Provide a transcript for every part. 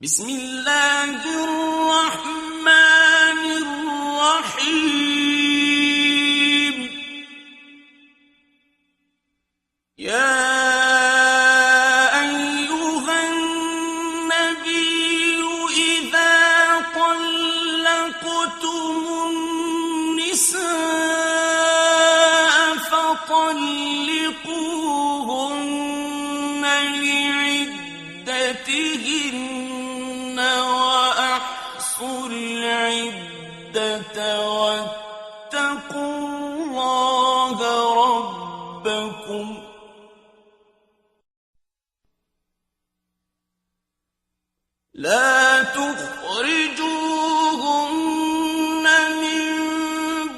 बिस्मिल्लाहिर्रहमानिर्रहीम। या अय्युहन नबिय्यु इज़ा तल्लक़्तुमुन निसाअ फतल्लिक़ूहुन्ना लि'iddatihinna العدة واتقوا الله ربكم لا تخرجوهن من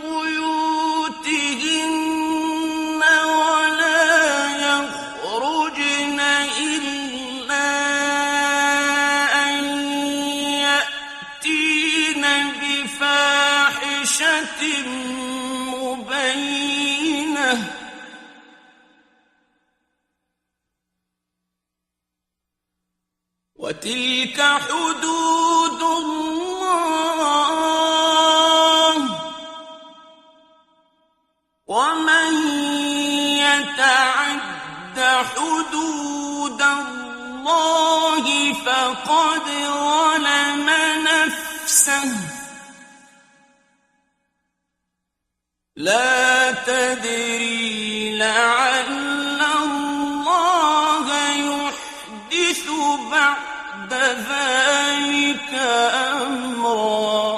بيوتهن ولا يخرجن إلا أن يأتين بفاحشة مبينة وتلك حدود الله ومن يتعد حدود الله فقد ظلم نفسه لا تدري لعل الله يحدث بعد ذلك أمرا।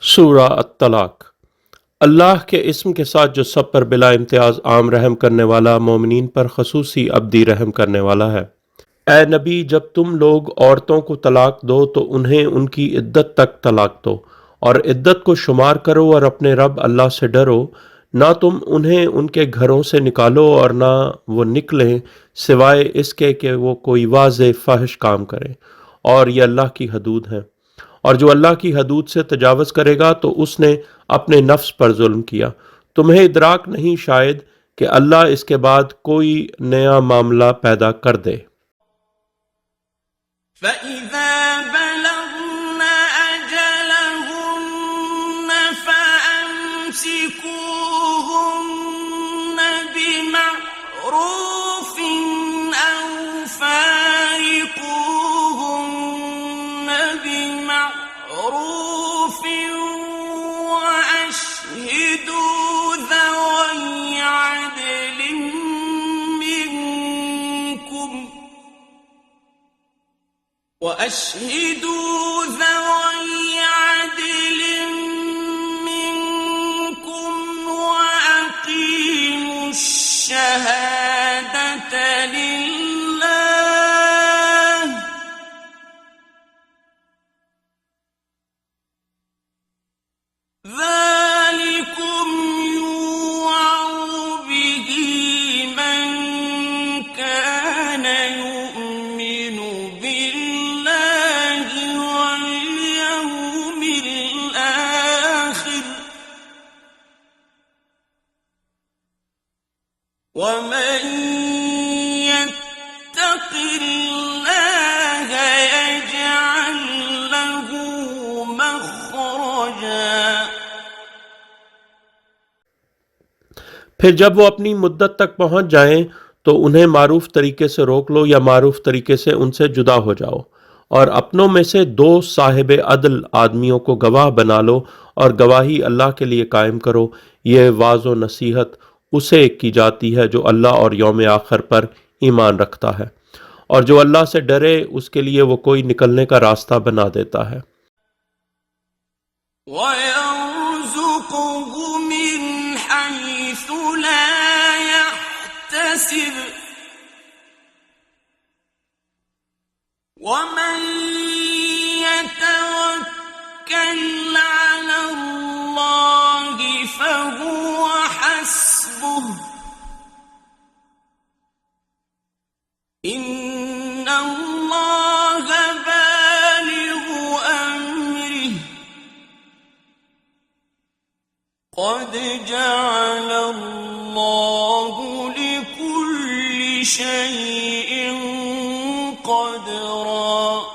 सूरा अत-तलाक। अल्लाह के इस्म के साथ जो सब पर बिला इम्तियाज आम रहम करने वाला, मोमिनीन पर खसूसी अब्दी रहम करने वाला है। ए नबी, जब तुम लोग औरतों को तलाक दो तो उन्हें उनकी इद्दत तक तलाक दो और इद्दत को शुमार करो और अपने रब अल्लाह से डरो। ना तुम उन्हें उनके घरों से निकालो और ना वो निकलें सिवाय इसके कि वो कोई वाज़े फाहिश काम करें, और ये अल्लाह की हदूद है। और जो अल्लाह की हदूद से तजावज़ करेगा तो उसने अपने नफ्स पर जुल्म किया। तुम्हें इदराक नहीं शायद कि अल्लाह इसके बाद कोई नया मामला पैदा कर दे। فإذا بلغن أجلهن فأمسكوهن بمعروف أو فارقوهن بمعروف وأشهدوا ذوي عدل منكم وأقيموا الشهادة لله ذلكم يوعظ به من كان يؤمن بالله واليوم الآخر ومن يتق الله يجعل له مخرجا। फिर जब वो अपनी मुद्दत तक पहुंच जाएं तो उन्हें मारूफ तरीके से रोक लो या मारूफ तरीके से उनसे जुदा हो जाओ, और अपनों में से 2 साहिब अदल आदमियों को गवाह बना लो और गवाही अल्लाह के लिए कायम करो। यह वाज़ो नसीहत उसे की जाती है जो अल्लाह और यौम आखिर पर ईमान रखता है, और जो अल्लाह से डरे उसके लिए वो कोई निकलने का रास्ता बना देता है। وَيَرْزُقْهُ مِنْ حَيْثُ لَا يَحْتَسِبُ وَمَنْ يَتَوَكَّلْ عَلَى اللَّهِ فَهُوَ حَسْبُهُ إِنَّ اللَّهَ بالغ أمره قد جعل الله لكل شيء قدرا। قدرا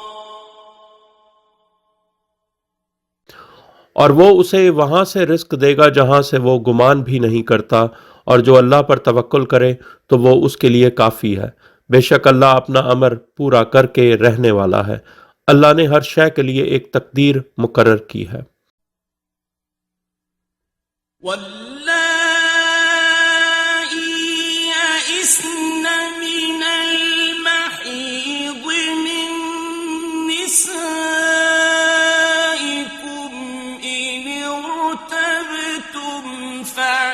और वो उसे वहां से रिस्क देगा जहां से वो गुमान भी नहीं करता, और जो अल्लाह पर तवक्कुल करे तो वो उसके लिए काफ़ी है। बेशक अल्लाह अपना अमर पूरा करके रहने वाला है। अल्लाह ने हर शय के लिए एक तकदीर मुकर्रर की है। واللائي يئسن من المحيض من نسائكم إن ارتبتم فعدتهن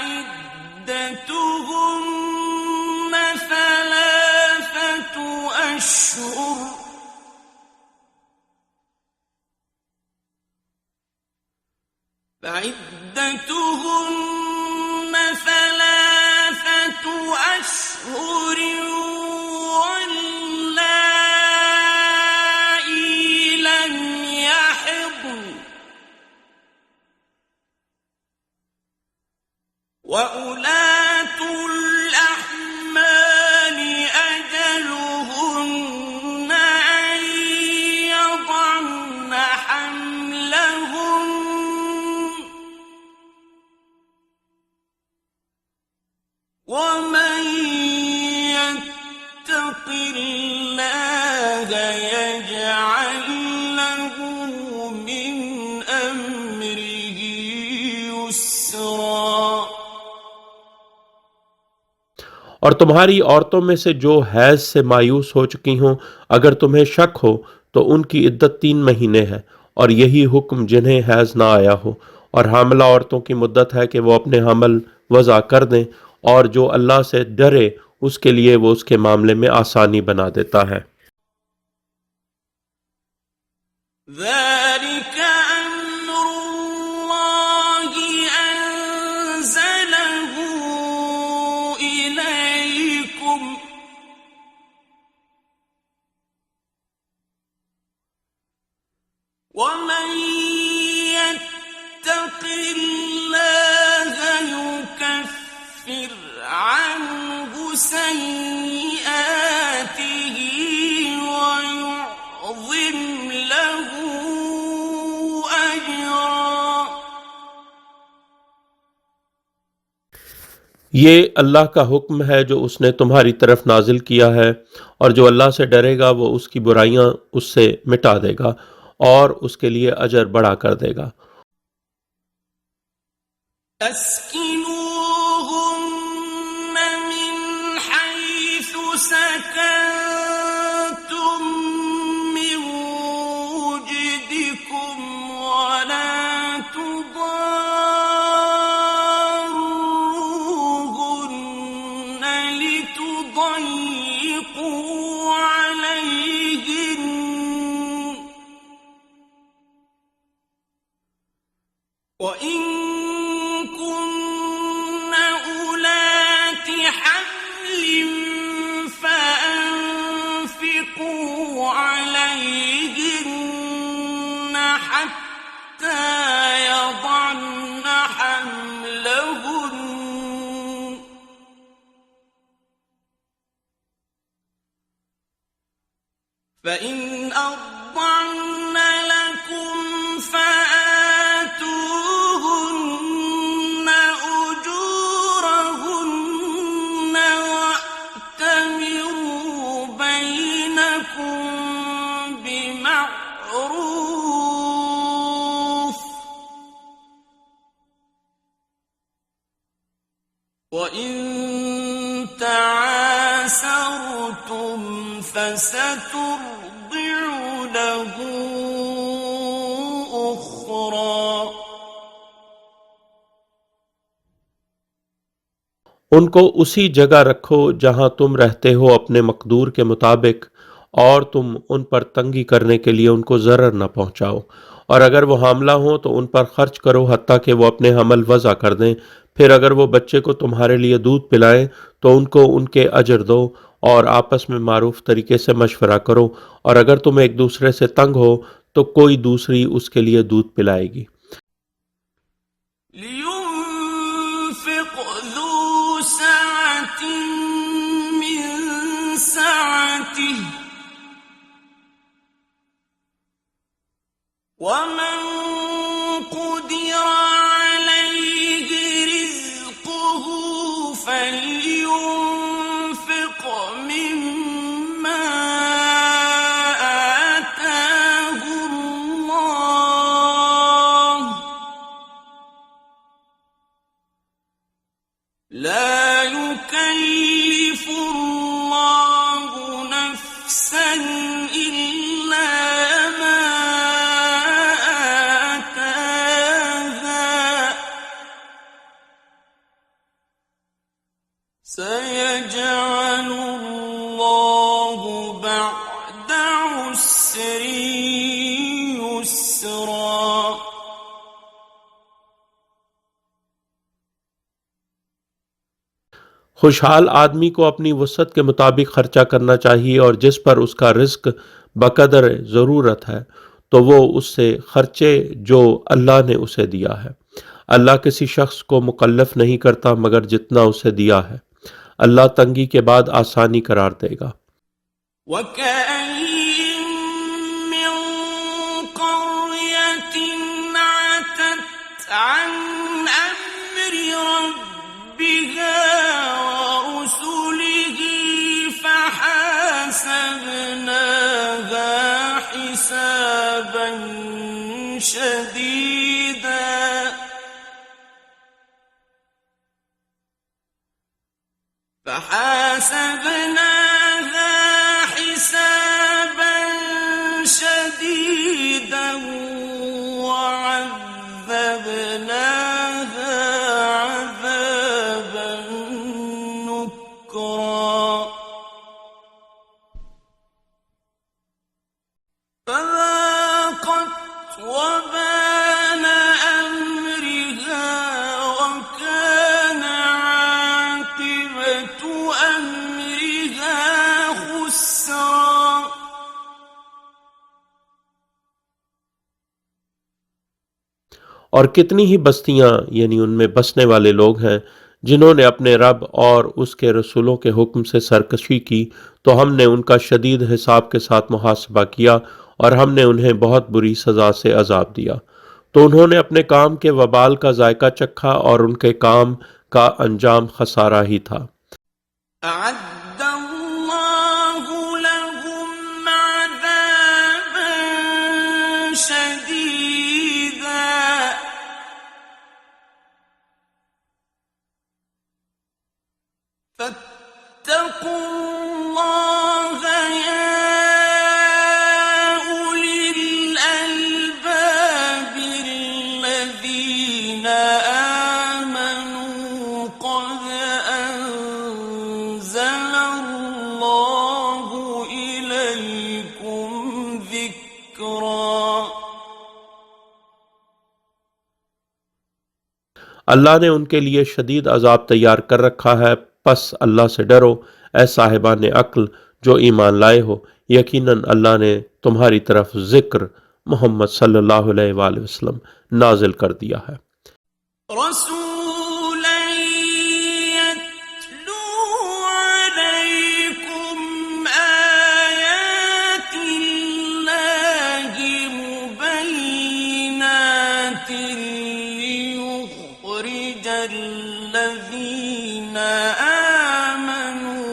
ثلاثة أشهر واللائي لم يحضن وأولاة الأحمال أجلهن أن يضعن حملهن ومن يتق الله يجعل له من أمره يسرا। और तुम्हारी औरतों में से जो हैज से मायूस हो चुकी हों, अगर तुम्हें शक हो तो उनकी इद्दत 3 महीने है, और यही हुक्म जिन्हें हैज ना आया हो। और हामिला औरतों की मुद्दत है कि वो अपने हमल वज़ा कर दें, और जो अल्लाह से डरे उसके लिए वो उसके मामले में आसानी बना देता है। ذلك أمر الله أنزله إليكم ومن يتق الله يكفر عنه سيئاته ويعظم له أجرا। ये अल्लाह का हुक्म है जो उसने तुम्हारी तरफ नाजिल किया है, और जो अल्लाह से डरेगा वो उसकी बुराइयां उससे मिटा देगा और उसके लिए अजर बढ़ा कर देगा। أسكنوهن من حيث سكنتم من وجدكم ولا تضاروهن لتضيقوا عليهن وإن كن أولات حمل فأنفقوا عليهن حتى يضعن حملهن فإن أرضعن لكم فآتوهن أجورهن وأتمروا بينكم بمعروف وإن تعاسرتم فسترضع له أخرى। उनको उसी जगह रखो जहां तुम रहते हो अपने मकदूर के मुताबिक, और तुम उन पर तंगी करने के लिए उनको ज़रर न पहुंचाओ। और अगर वो हामला हो तो उन पर खर्च करो हत्ता कि वो अपने हमल वज़ा कर दें। फिर अगर वो बच्चे को तुम्हारे लिए दूध पिलाएं तो उनको उनके अजर दो, और आपस में मारूफ तरीके से मशवरा करो। और अगर तुम एक दूसरे से तंग हो तो कोई दूसरी उसके लिए दूध पिलाएगी। लियुन्फिक़ ज़ू सअतिन मिन सअतिही ومن قدر عليه رزقه فلينفق مما آتاه الله لا يكلف الله نفسا إلا ما آتاها سيجعل الله بعد عسر يسرا खुशहाल आदमी को अपनी वसअत के मुताबिक खर्चा करना चाहिए और जिस पर उसका रिस्क बकदर ज़रूरत है तो वो उससे खर्चे जो अल्लाह ने उसे दिया है। अल्लाह किसी शख्स को मुकल्लफ नहीं करता मगर जितना उसे दिया है। अल्लाह तंगी के बाद आसानी करार देगा। وكأين من قرية عتت عن أمر ربها ورسله فحاسبناها حسابا شديدا وعذبناها عذابا نكرا فذاقت وبال أمرها وكان عاقبة أمرها خسرا और कितनी ही बस्तियां यानी उनमें बसने वाले लोग हैं जिन्होंने अपने रब और उसके रसूलों के हुक्म से सरकशी की तो हमने उनका शदीद हिसाब के साथ मुहासबा किया और हमने उन्हें बहुत बुरी सजा से अजाब दिया। तो उन्होंने अपने काम के वबाल का जायका चखा और उनके काम का अंजाम खसारा ही था। أعد الله لهم عذابا شديدا فاتقوا الله يا أولي الألباب الذين آمنوا قد أنزل الله إليكم ذكرا अल्लाह ने उनके लिए शदीद अजाब तैयार कर रखा है, बस अल्लाह से डरो ऐ साहिबान अक्ल जो ईमान लाए हो। यकीनन अल्लाह ने तुम्हारी तरफ जिक्र मोहम्मद सल्लल्लाहु अलैहि वसल्लम नाजिल कर दिया है। رسولا يتلو عليكم آيات الله مبينات ليخرج الذين آمنوا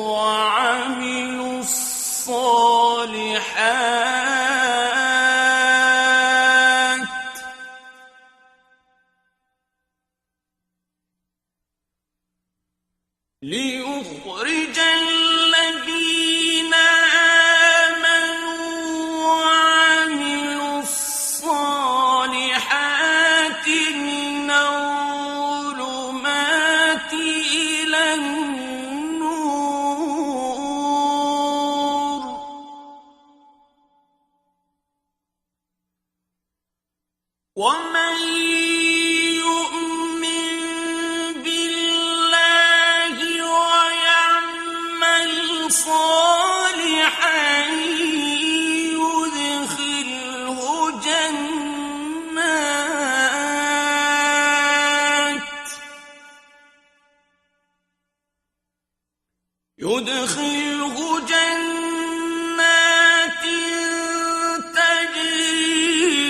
وعملوا الصالحات ليخرج الذين آمنوا وعملوا الصالحات من الظلمات إلى النور ومن يؤمن بالله ويعمل صالحا يدخله جنات تجري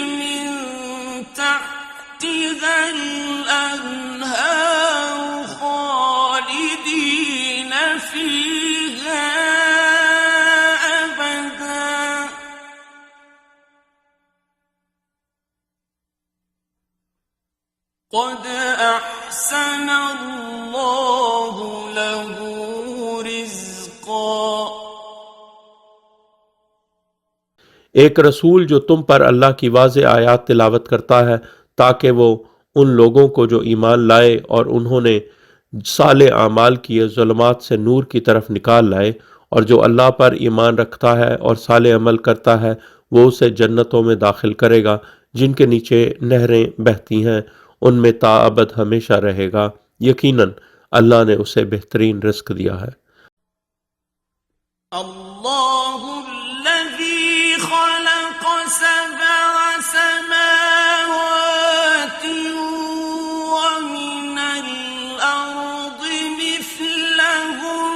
قد أحسن الله له رزقا एक रसूल जो तुम पर अल्लाह की वाज़े आयात तिलावत करता है ताकि वो उन लोगों को जो ईमान लाए और उन्होंने साले आमाल किए ज़ुल्मात से नूर की तरफ निकाल लाए, और जो अल्लाह पर ईमान रखता है और साले अमल करता है वो उसे जन्नतों में दाखिल करेगा जिनके नीचे नहरें बहती हैं, उनमें ताअबद हमेशा रहेगा। यकीनन अल्लाह ने उसे बेहतरीन रिस्क दिया है। الله الذي خلق سبع سماوات ومن الأرض مثلهم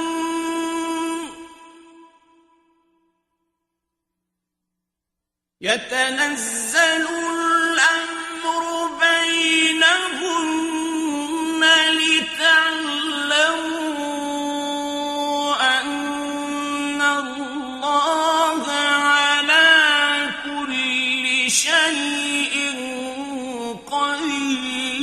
يتنزل الأمر بينهن لتعلموا أن الله على كل شيء قدير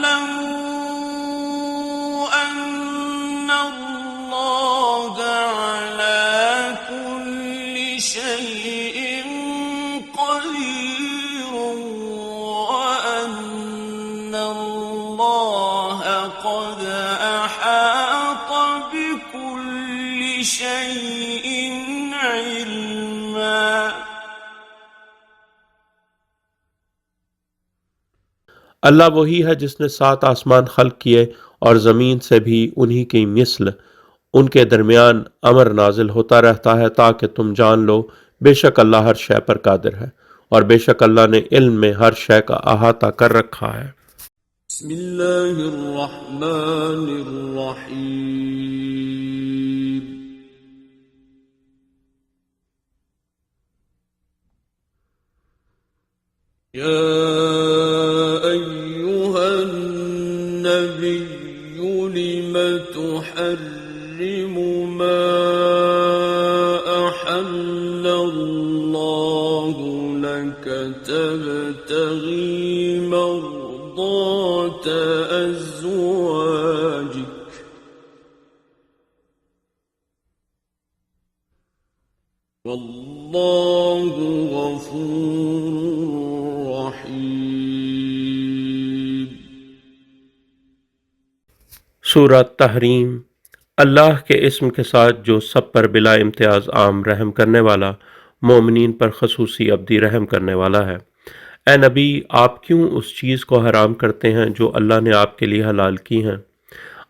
لتعلموا أن الله على كل شيء قدير وأن الله قد أحاط بكل شيء علما अल्लाह वही है जिसने 7 आसमान खल्क किए और ज़मीन से भी उन्हीं की मिस्ल उनके दरमियान अमर नाजिल होता रहता है ताकि तुम जान लो बेशक अल्लाह हर शय पर कादिर है और बेशक अल्लाह ने इल्म में हर शय का अहाता कर रखा है। بسم الله الرحمن الرحيم يا أيها النبي لم تحرم ما أحل الله لك تبتغي مرضات أزواجك والله غفور रहीम। सूरह तहरीम। अल्लाह के इस्म के साथ जो सब पर बिला इम्तियाज़ आम रहम करने वाला, मोमिनीन पर खसूसी अब्दी रहम करने वाला है। ए नबी, आप क्यों उस चीज़ को हराम करते हैं जो अल्लाह ने आपके लिए हलाल की हैं?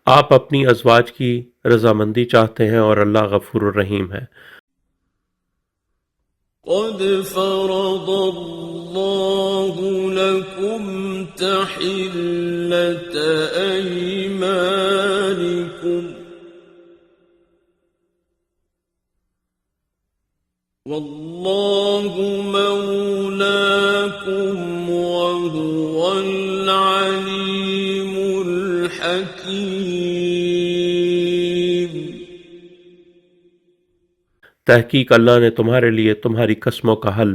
आप अपनी अज़वाज की रज़ामंदी चाहते हैं और अल्लाह गफूर रहीम है। قد فرض الله لكم تحلة أيمانكم والله مولاكم وهو العليم الحكيم। तहकीक अल्लाह ने तुम्हारे लिए तुम्हारी कस्मों का हल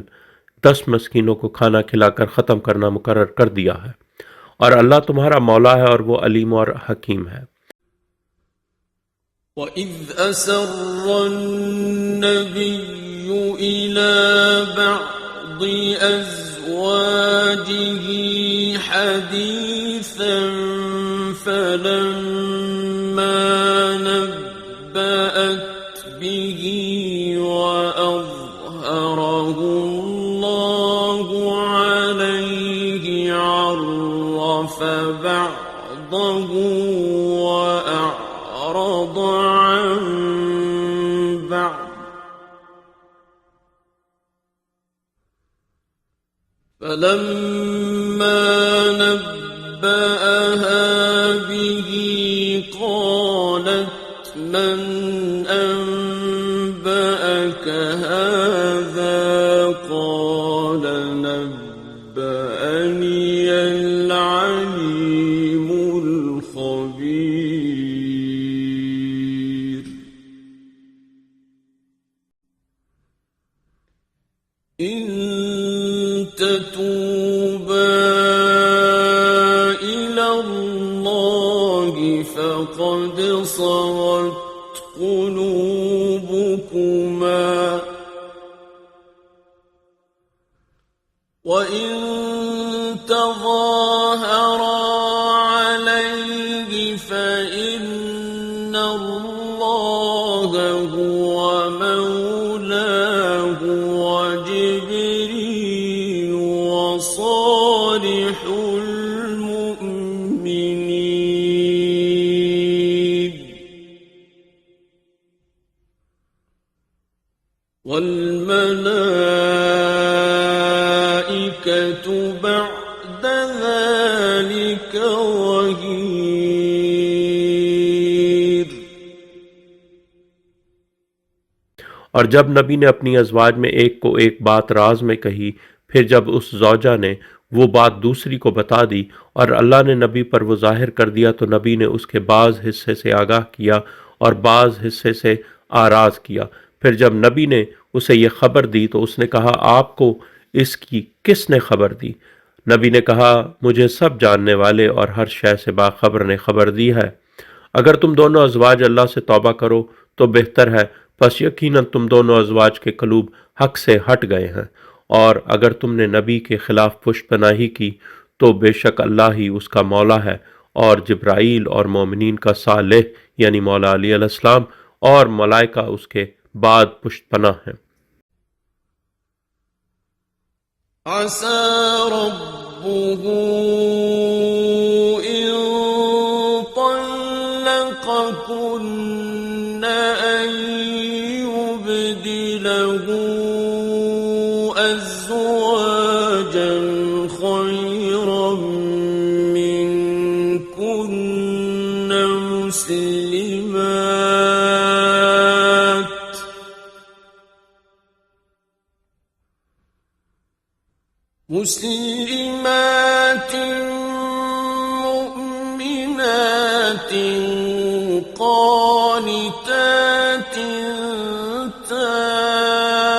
10 मस्कीनों को खाना खिलाकर ख़त्म करना मुकर्रर कर दिया है, और अल्लाह तुम्हारा मौला है और वो अलीम और हकीम है। وَإِذْ أَسَرَّ النَّبِيُّ إِلَى بَعْضِ أَزْوَاجِهِ حَدِيثًا فَلَمَّا نَبَّأَتْ بِهِ وَأَظْهَرَهُ اللَّهُ عَلَيْهِ عَرَّفَ بَعْضَهُ وَأَعْرَضَ عَن بَعْضٍ فَلَمَّا نَبَّأَهَا بِهِ قَالَتْ مَنْ أَنبَأَكَ هَذَا قَالَ نَبَّأَنِيَ الْعَلِيمُ الْخَبِيرُ تتوبا إلى الله فقد صغت قلوبكما وإن تظاهرا عليه فإن الله هو مولاه وجبريل وصالح المؤمنين والملائكة بعد ذلك ظهير। और जब नबी ने अपनी अज़वाज में एक को एक बात राज में कही, फिर जब उस ज़ौजा ने वो बात दूसरी को बता दी और अल्लाह ने नबी पर वो ज़ाहिर कर दिया, तो नबी ने उसके बाज़ हिस्से से आगाह किया और बाज़ हिस्से से आराज़ किया। फिर जब नबी ने उसे ये खबर दी तो उसने कहा, आपको इसकी किसने खबर दी? नबी ने कहा, मुझे सब जानने वाले और हर शय से बाखबर ने खबर दी है। अगर तुम दोनों अज़वाज अल्लाह से तौबा करो तो बेहतर है, बस यकीनन तुम दोनों अज़वाज के कलूब हक से हट गए हैं। और अगर तुमने नबी के खिलाफ पुष्पनाही की तो बेशक अल्लाह ही उसका मौला है और जिब्राईल और मोमिनीन का सालेह यानी मौला अली अलैहिस्सलाम और मलाइका उसके बाद पुष्पनाह हैं। عسى ربه إن طلقكن أن يبدله أزواجا خيرا منكن مسلمات مؤمنات قانتات تائبات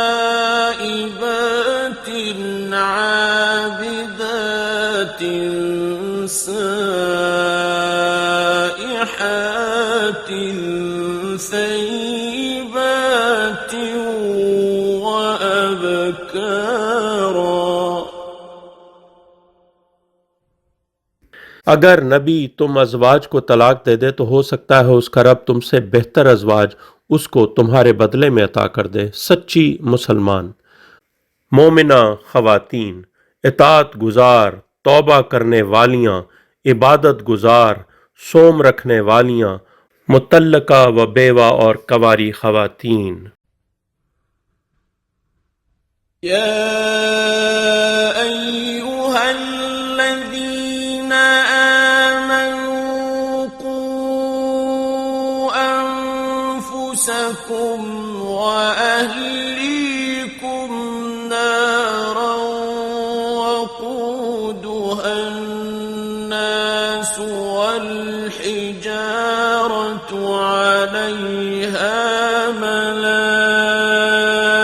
عابدات سائحات ثيبات وأبكارا। अगर नबी तुम अज़वाज को तलाक दे दे तो हो सकता है उसका रब तुमसे बेहतर अज़वाज उसको तुम्हारे बदले में अता कर दे। सच्ची मुसलमान मोमिना ख़वातीन, इताअत गुज़ार, तौबा करने वालियाँ, इबादत गुज़ार, सोम रखने वालियाँ, मुतल्लका व बेवा और कवारी ख़वातीन। या अय्युहल्लज़ीन आमनू क़ू अन्फुसकुम व अहलीकुम नारन वक़ूदुहा अन्नासु वल हिजारतु अलैहा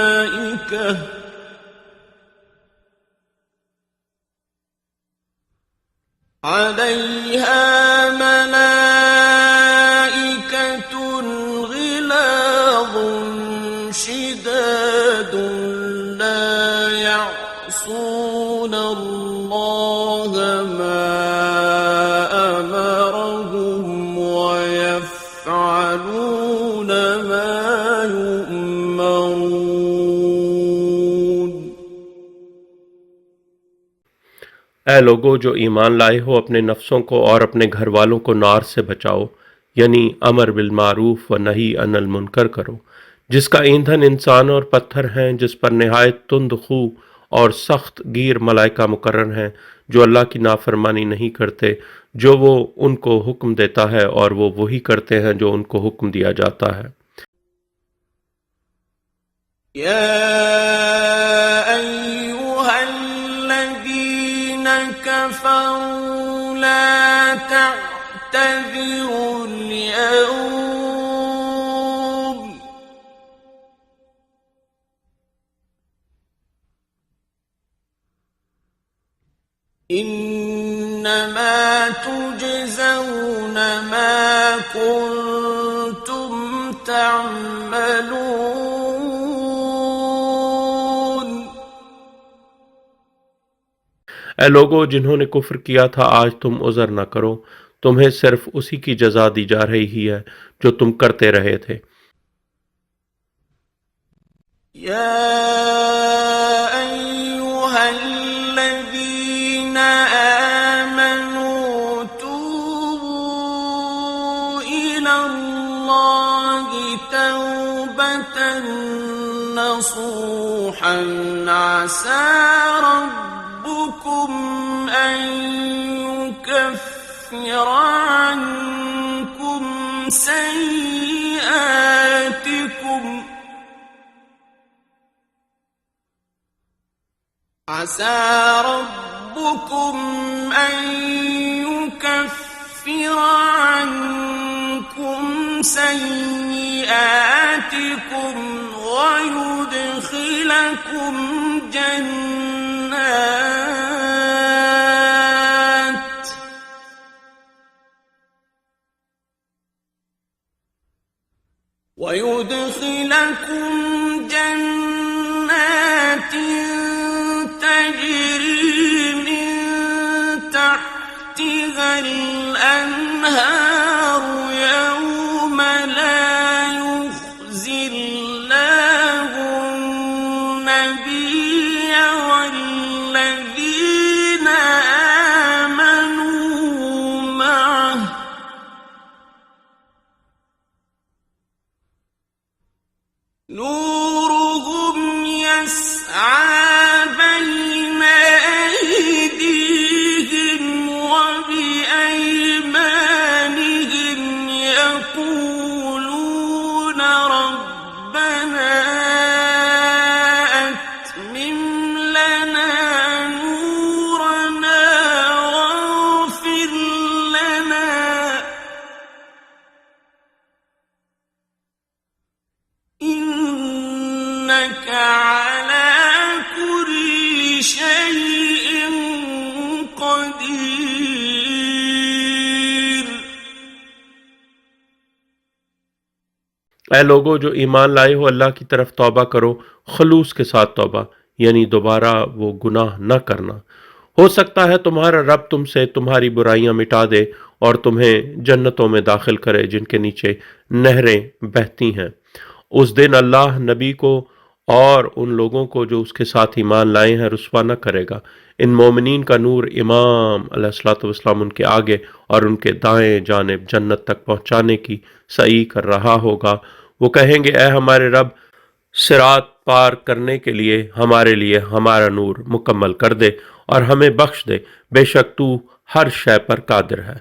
ملائكة غلاظ شداد لا يعصون الله ما أمرهم ويفعلون ما يؤمرون। ऐ लोगो जो ईमान लाए हो, अपने नफ्सों को और अपने घर वालों को नार से बचाओ, यानी अमर बिल मारूफ व नही अनिल मुनकर करो, जिसका ईंधन इंसान और पत्थर हैं, जिस पर निहायत तुंद खू और सख्त गिर मलाइका मुकर्रर हैं, जो अल्लाह की नाफरमानी नहीं करते, जो वो उनको हुक्म देता है और वो वही करते हैं जो उनको हुक्म दिया जाता है। كفروا لا تعتذروا اليوم إنما تجزون ما كنتم تعملون ए लोगो जिन्होंने कुफ्र किया था, आज तुम उज़र न करो, तुम्हें सिर्फ उसी की जजा दी जा रही है जो तुम करते रहे थे। يا أيها الذين آمنوا توبوا إلى الله توبة نصوحا عسى ربكم أن يكفر عنكم سيئاتكم عسى ربكم أن يكفر عنكم سيئاتكم ويدخلكم جنات تجري من تحتها الأنهار يوم لا يخزي الله النبي والذين آمنوا معه نورهم يسعى بين أيديهم وبأيمانهم يقولون ربنا أتمم لنا نورنا واغفر لنا إنك على كل شيء قدير। ऐ लोगो जो ईमान लाए हो, अल्लाह की तरफ तौबा करो, खलूस के साथ तौबा, यानी दोबारा वो गुनाह न करना। हो सकता है तुम्हारा रब तुमसे तुम्हारी बुराइयां मिटा दे और तुम्हें जन्नतों में दाखिल करे जिनके नीचे नहरें बहती हैं। उस दिन अल्लाह नबी को और उन लोगों को जो उसके साथ ईमान लाए हैं रुस्वा न करेगा। इन मोमिनीन का नूर इमाम अलैहिस्सलाम उनके आगे और उनके दाएं जानिब जन्नत तक पहुंचाने की सई कर रहा होगा। वो कहेंगे, ए हमारे रब, सिरात पार करने के लिए हमारा नूर मुकम्मल कर दे और हमें बख्श दे, बेशक तू हर शय पर कादिर है।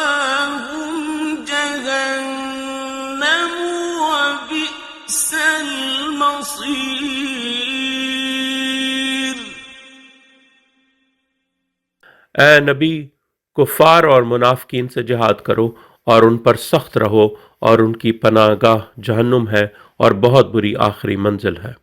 ومأواهم جهنم وبئس المصير। ए नबी, कुफ़ार और मुनाफिकीन से जिहाद करो और उन पर सख्त रहो और उनकी पनाहगाह जहन्नुम है और बहुत बुरी आखिरी मंजिल है।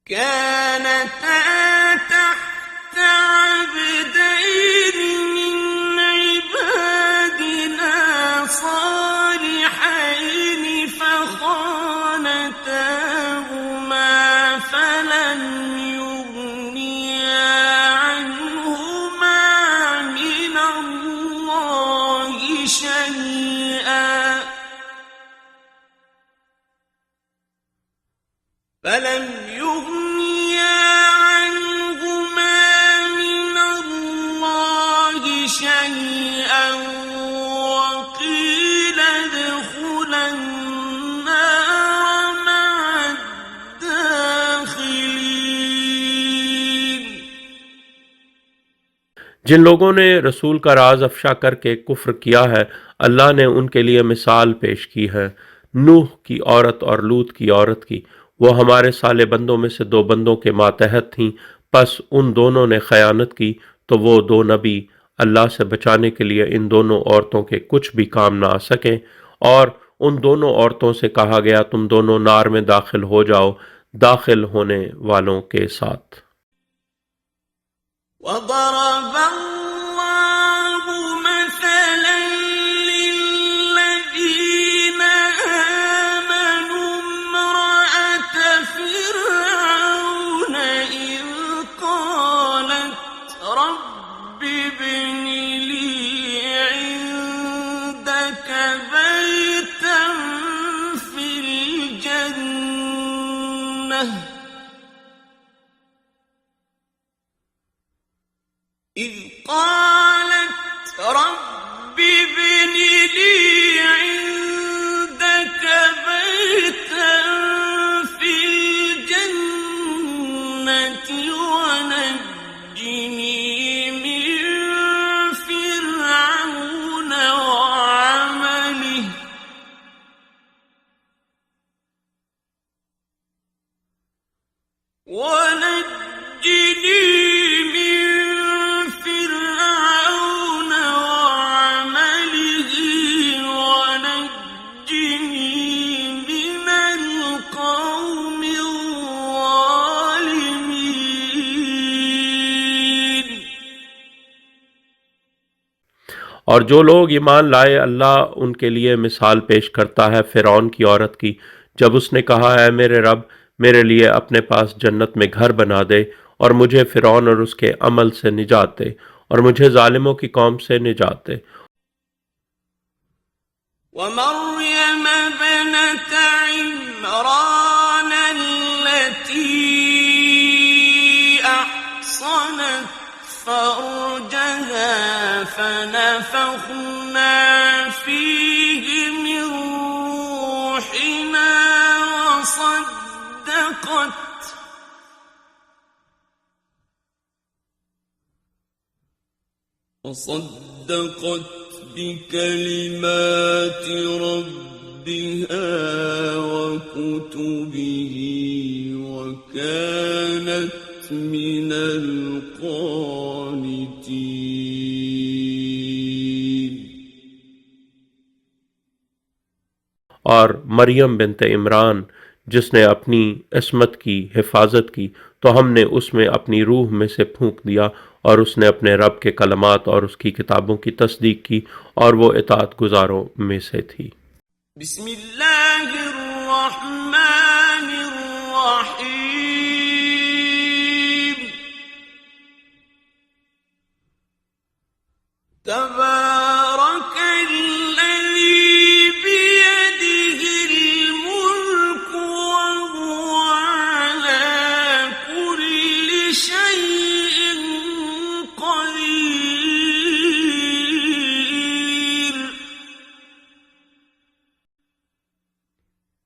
كانتا تحت عبدين من عبادنا صالحين فخانتاهما فلم يغنيا عنهما من الله जिन लोगों ने रसूल का राज अफशा करके कुफ्र किया है, अल्लाह ने उनके लिए मिसाल पेश की है नूह की औरत और लूत की औरत की। वो हमारे साले बंदों में से 2 बंदों के मातहत थीं, पस उन दोनों ने खयानत की तो वो 2 नबी अल्लाह से बचाने के लिए इन दोनों औरतों के कुछ भी काम ना आ सके, और उन दोनों औरतों से कहा गया तुम दोनों नार में दाखिल हो जाओ, दाखिल होने वालों के साथ। وضرب الله مثلا للذين آمنوا امرأة فرعون إذ قالت رب ابن لي عندك بيتا في الجنة إذ قالت رب ابن لي عندك بيتا في الجنة ونجني من فرعون وعمله ونجني और जो लोग ईमान लाए, अल्लाह उनके लिए मिसाल पेश करता है फ़िरौन की औरत की, जब उसने कहा है मेरे रब मेरे लिए अपने पास जन्नत में घर बना दे और मुझे फ़िरौन और उसके अमल से निजात दे और मुझे जालिमों की कौम से निजात दे। ومريم ابنة عمران التي أحصنت فرجها فنفخنا فيه من روحنا وصدقت بكلمات ربها وكتبه وكانت من القانتين। और मरियम बिनते इमरान जिसने अपनी इस्मत की हिफाजत की तो हमने उसमें अपनी रूह में से फूंक दिया और उसने अपने रब के कलमात और उसकी किताबों की तस्दीक की और वो इताअत गुजारों में से थी। बिस्मिल्लाहिर्रहमानिर्रहीम।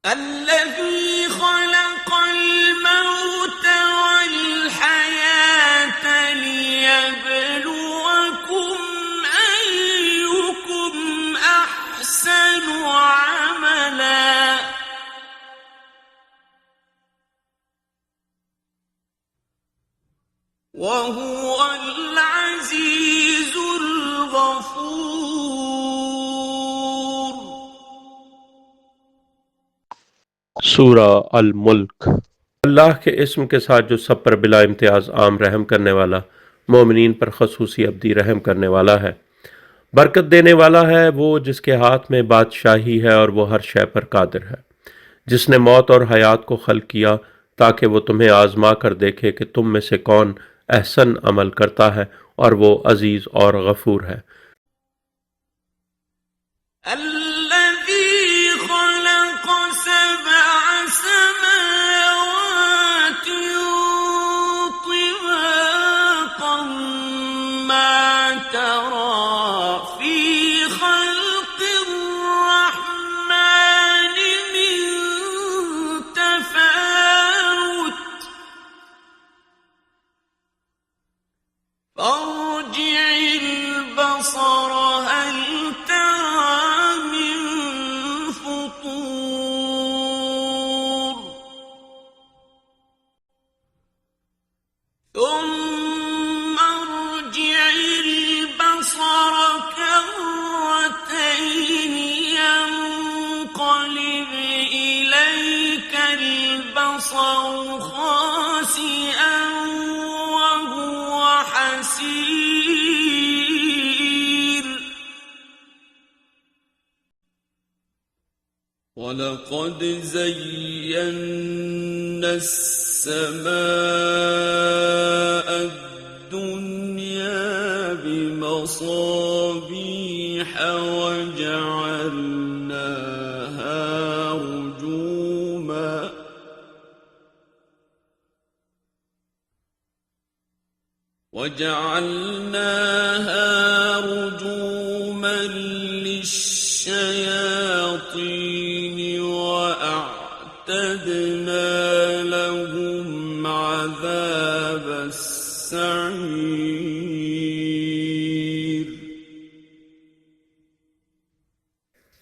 الذي خلق الموت والحياة ليبلوكم أيكم أحسن عملا وهو العزيز الغفور। सूरा अल मुल्क। अल्लाह के इस्म के साथ जो सब पर बिला इम्तियाज़ आम रहम करने वाला, मोमिनीन पर खसूसी अब्दी रहम करने वाला है। बरकत देने वाला है वो जिसके हाथ में बादशाही है और वो हर शय पर कादिर है। जिसने मौत और हयात को खल्क किया ताकि वो तुम्हें आजमा कर देखे कि तुम में से कौन अहसन अमल करता है, और वो अजीज और गफूर है। فارجع البصر خاسئا وهو حسير ولقد زينا السماء الدنيا بمصابيح وجعلناها رجوما للشياطين وأعتدنا لهم عذاب السعير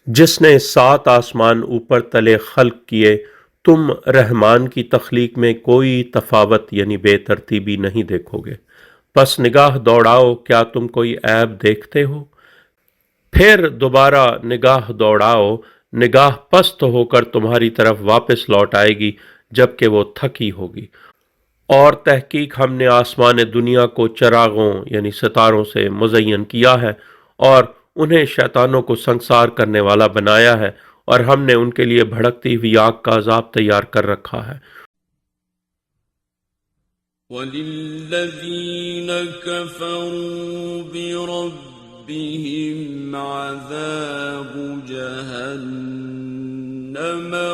जिसने 7 आसमान ऊपर तले खल्क किए, तुम रहमान की तख्लीक में कोई तफावत यानी बेतरतीबी नहीं देखोगे। पस निगाह दौड़ाओ, क्या तुम कोई ऐब देखते हो? फिर दोबारा निगाह दौड़ाओ, निगाह पस्त होकर तुम्हारी तरफ वापस लौट आएगी जबकि वो थकी होगी। और तहकीक हमने आसमान दुनिया को चरागों यानी सितारों से मुज़य्यन किया है और उन्हें शैतानों को संसार करने वाला बनाया है, और हमने उनके लिए भड़कती हुई आग का अज़ाब तैयार कर रखा है। वलिल्लज़ीन कफ़रू बिरब्बिहिम अज़ाबु जहन्नम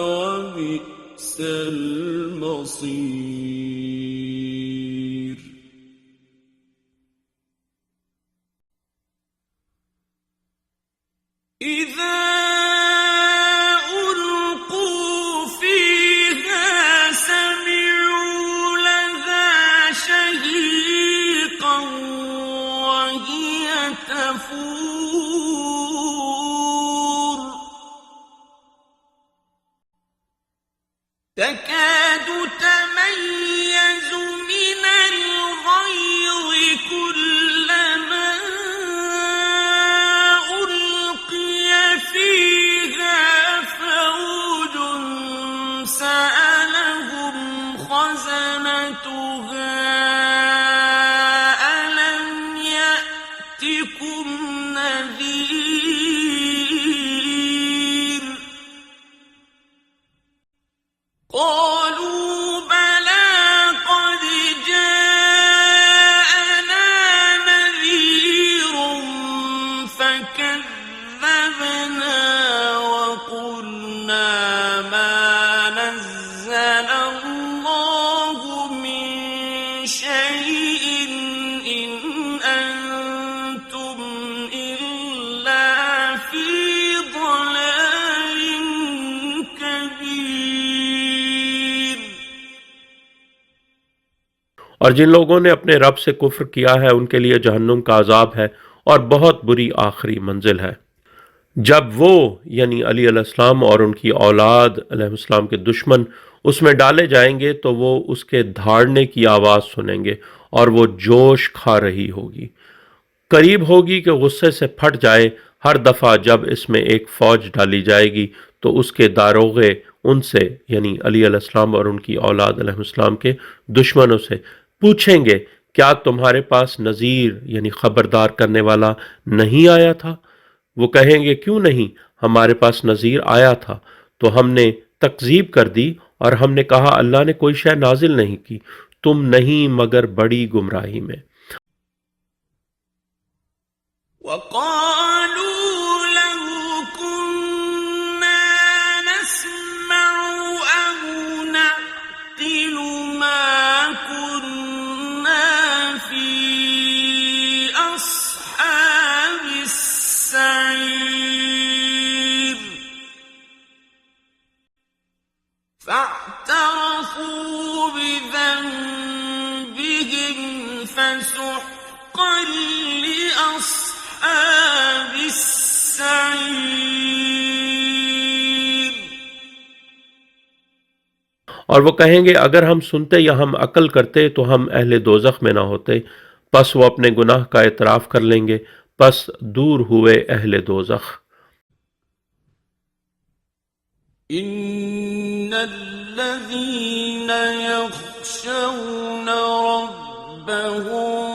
वबिअसल मसीर। إذا ألقوا فيها سمعوا لها شهيقا وهي تفور تكاد تميز من الغيظ كلما فيها فوج سألهم خزنتها ألم يأتكم نذير قالوا بلى قد جاءنا نذير فكذبنا وقلنا ما نزل الله من شيء إن أنتم إلا في ضلال كبير। और जिन लोगों ने अपने रब से कुफ्र किया है उनके लिए जहन्नुम का अजाब है और बहुत बुरी आखिरी मंजिल है। जब वो यानी अली अलैहिस्सलाम और उनकी औलाद अलैहिस्सलाम के दुश्मन उसमें डाले जाएंगे तो वो उसके धाड़ने की आवाज़ सुनेंगे और वो जोश खा रही होगी, करीब होगी कि गुस्से से फट जाए। हर दफ़ा जब इसमें एक फ़ौज डाली जाएगी तो उसके दारोगे उनसे यानी अली अलैहिस्सलाम और उनकी औलाद अलैहिस्सलाम के दुश्मनों से पूछेंगे, क्या तुम्हारे पास नज़ीर यानी ख़बरदार करने वाला नहीं आया था? वो कहेंगे, क्यों नहीं, हमारे पास नज़ीर आया था तो हमने तकज़ीब कर दी और हमने कहा अल्लाह ने कोई शय नाजिल नहीं की, तुम नहीं मगर बड़ी गुमराही में। فاعترفوا بذنبهم فسحقا لأصحاب السعير। और वो कहेंगे, अगर हम सुनते या हम अकल करते तो हम अहले दोज़ख में ना होते। पस वो अपने गुनाह का एतराफ़ कर लेंगे, पस दूर हुए अहले दोज़ख। إن الذين يخشون ربهم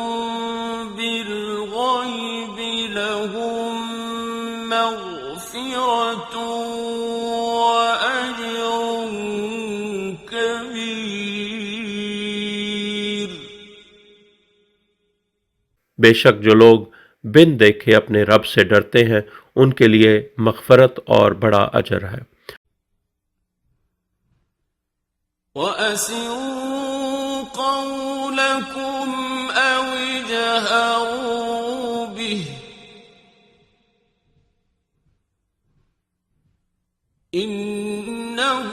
بالغيب لهم مغفرة وأجر كبير. बेशक जो लोग बिन देखे अपने रब से डरते हैं उनके लिए मग़फ़रत और बड़ा अजर है. وَأَسِرُّوا قَوْلَكُمْ أَوِ اجْهَرُوا بِهِ إِنَّهُ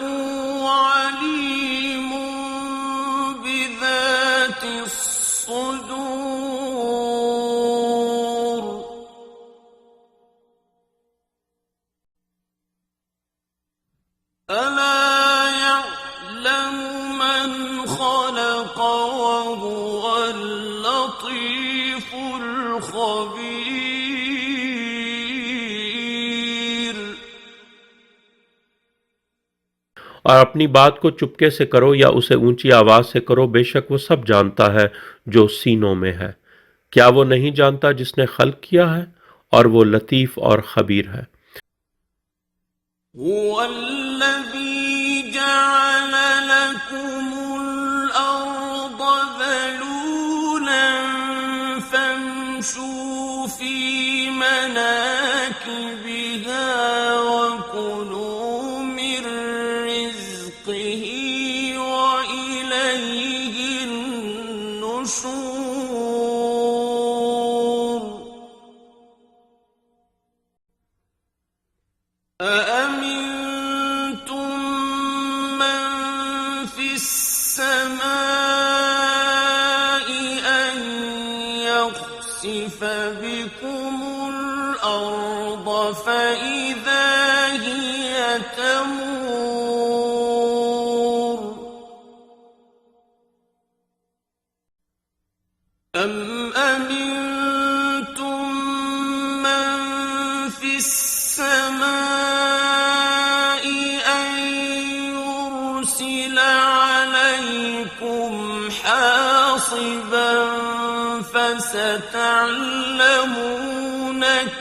عَلِيمٌ بِذَاتِ الصُّدُورِ. أَلَا يَعْلَمُ مَنْ خَلَقَ وَهُوَ اللَّطِيفُ الْخَبِيرُ. और अपनी बात को चुपके से करो या उसे ऊंची आवाज से करो, बेशक वो सब जानता है जो सीनों में है. क्या वो नहीं जानता जिसने खल्क किया है, और वो लतीफ और खबीर है. هُوَ الَّذِي جَعَلَ لَكُمُ الْأَرْضَ ذَلُولًا فَامْشُوا فِي مَنَاكِبِهَا وَكُلُوا مِن رِّزْقِهِ وَإِلَيْهِ النُّشُورُ. أَأَمِنتُم مَّن فِي السَّمَاءِ أَن يَخْسِفَ بِكُمُ الْأَرْضَ فَإِذَا هِيَ تَمُورُ. أَمْ أَمِنتُم مَّن فِي السَّمَاءِ أَن يُرْسِلَ عَلَيْكُمْ حَاصِبًا فَسَتَعْلَمُونَ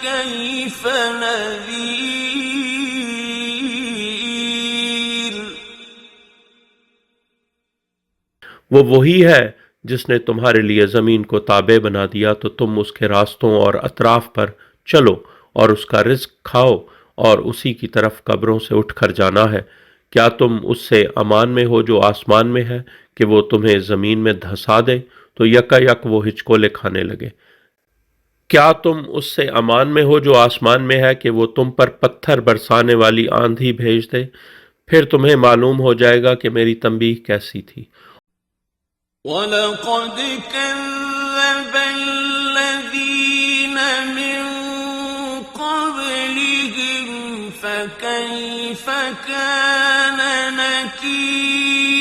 كَيْفَ نَذِيرِ. वो वही है जिसने तुम्हारे लिए ज़मीन को ताबे बना दिया तो तुम उसके रास्तों और अतराफ पर चलो और उसका रिज़्क खाओ और उसी की तरफ कब्रों से उठकर जाना है. क्या तुम उससे अमान में हो जो आसमान में है कि वो तुम्हें ज़मीन में धंसा दे तो यकायक वो हिचकोले खाने लगे? क्या तुम उससे अमान में हो जो आसमान में है कि वो तुम पर पत्थर बरसाने वाली आंधी भेज दे? फिर तुम्हें मालूम हो जाएगा कि मेरी तंबीह कैसी थी. وَلَقَدْ كَذَّبَ الَّذِينَ مِن قَبْلِهِمْ فَكَيْفَ كَانَ نَكِيرِ.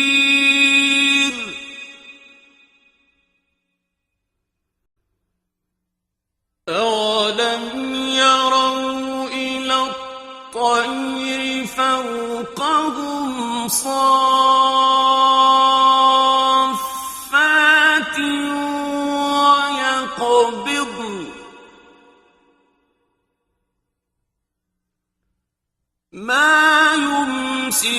أَوَلَمْ يَرَوْا إِلَى الطَّيْرِ فَوْقَهُمْ صَافَّاتٍ وَيَقْبِضْنَ مَا يُمْسِكُهُنَّ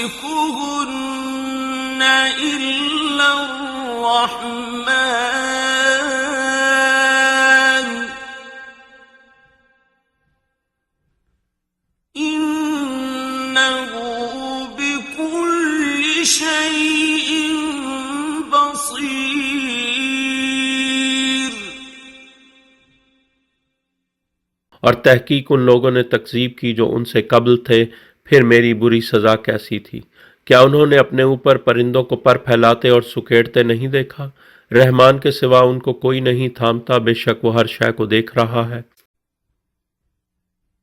إِلَّا الرَّحْمَنُ إِنَّهُ بِكُلِّ شَيْءٍ بَصِيرٌ. और तहकीक उन लोगों ने तकज़ीब की जो उनसे कब्ल थे. फिर मेरी बुरी सज़ा कैसी थी? क्या उन्होंने अपने ऊपर परिंदों को पर फैलाते और सुखेड़ते नहीं देखा? रहमान के सिवा उनको कोई नहीं थामता, बेशक वो हर शय को देख रहा है.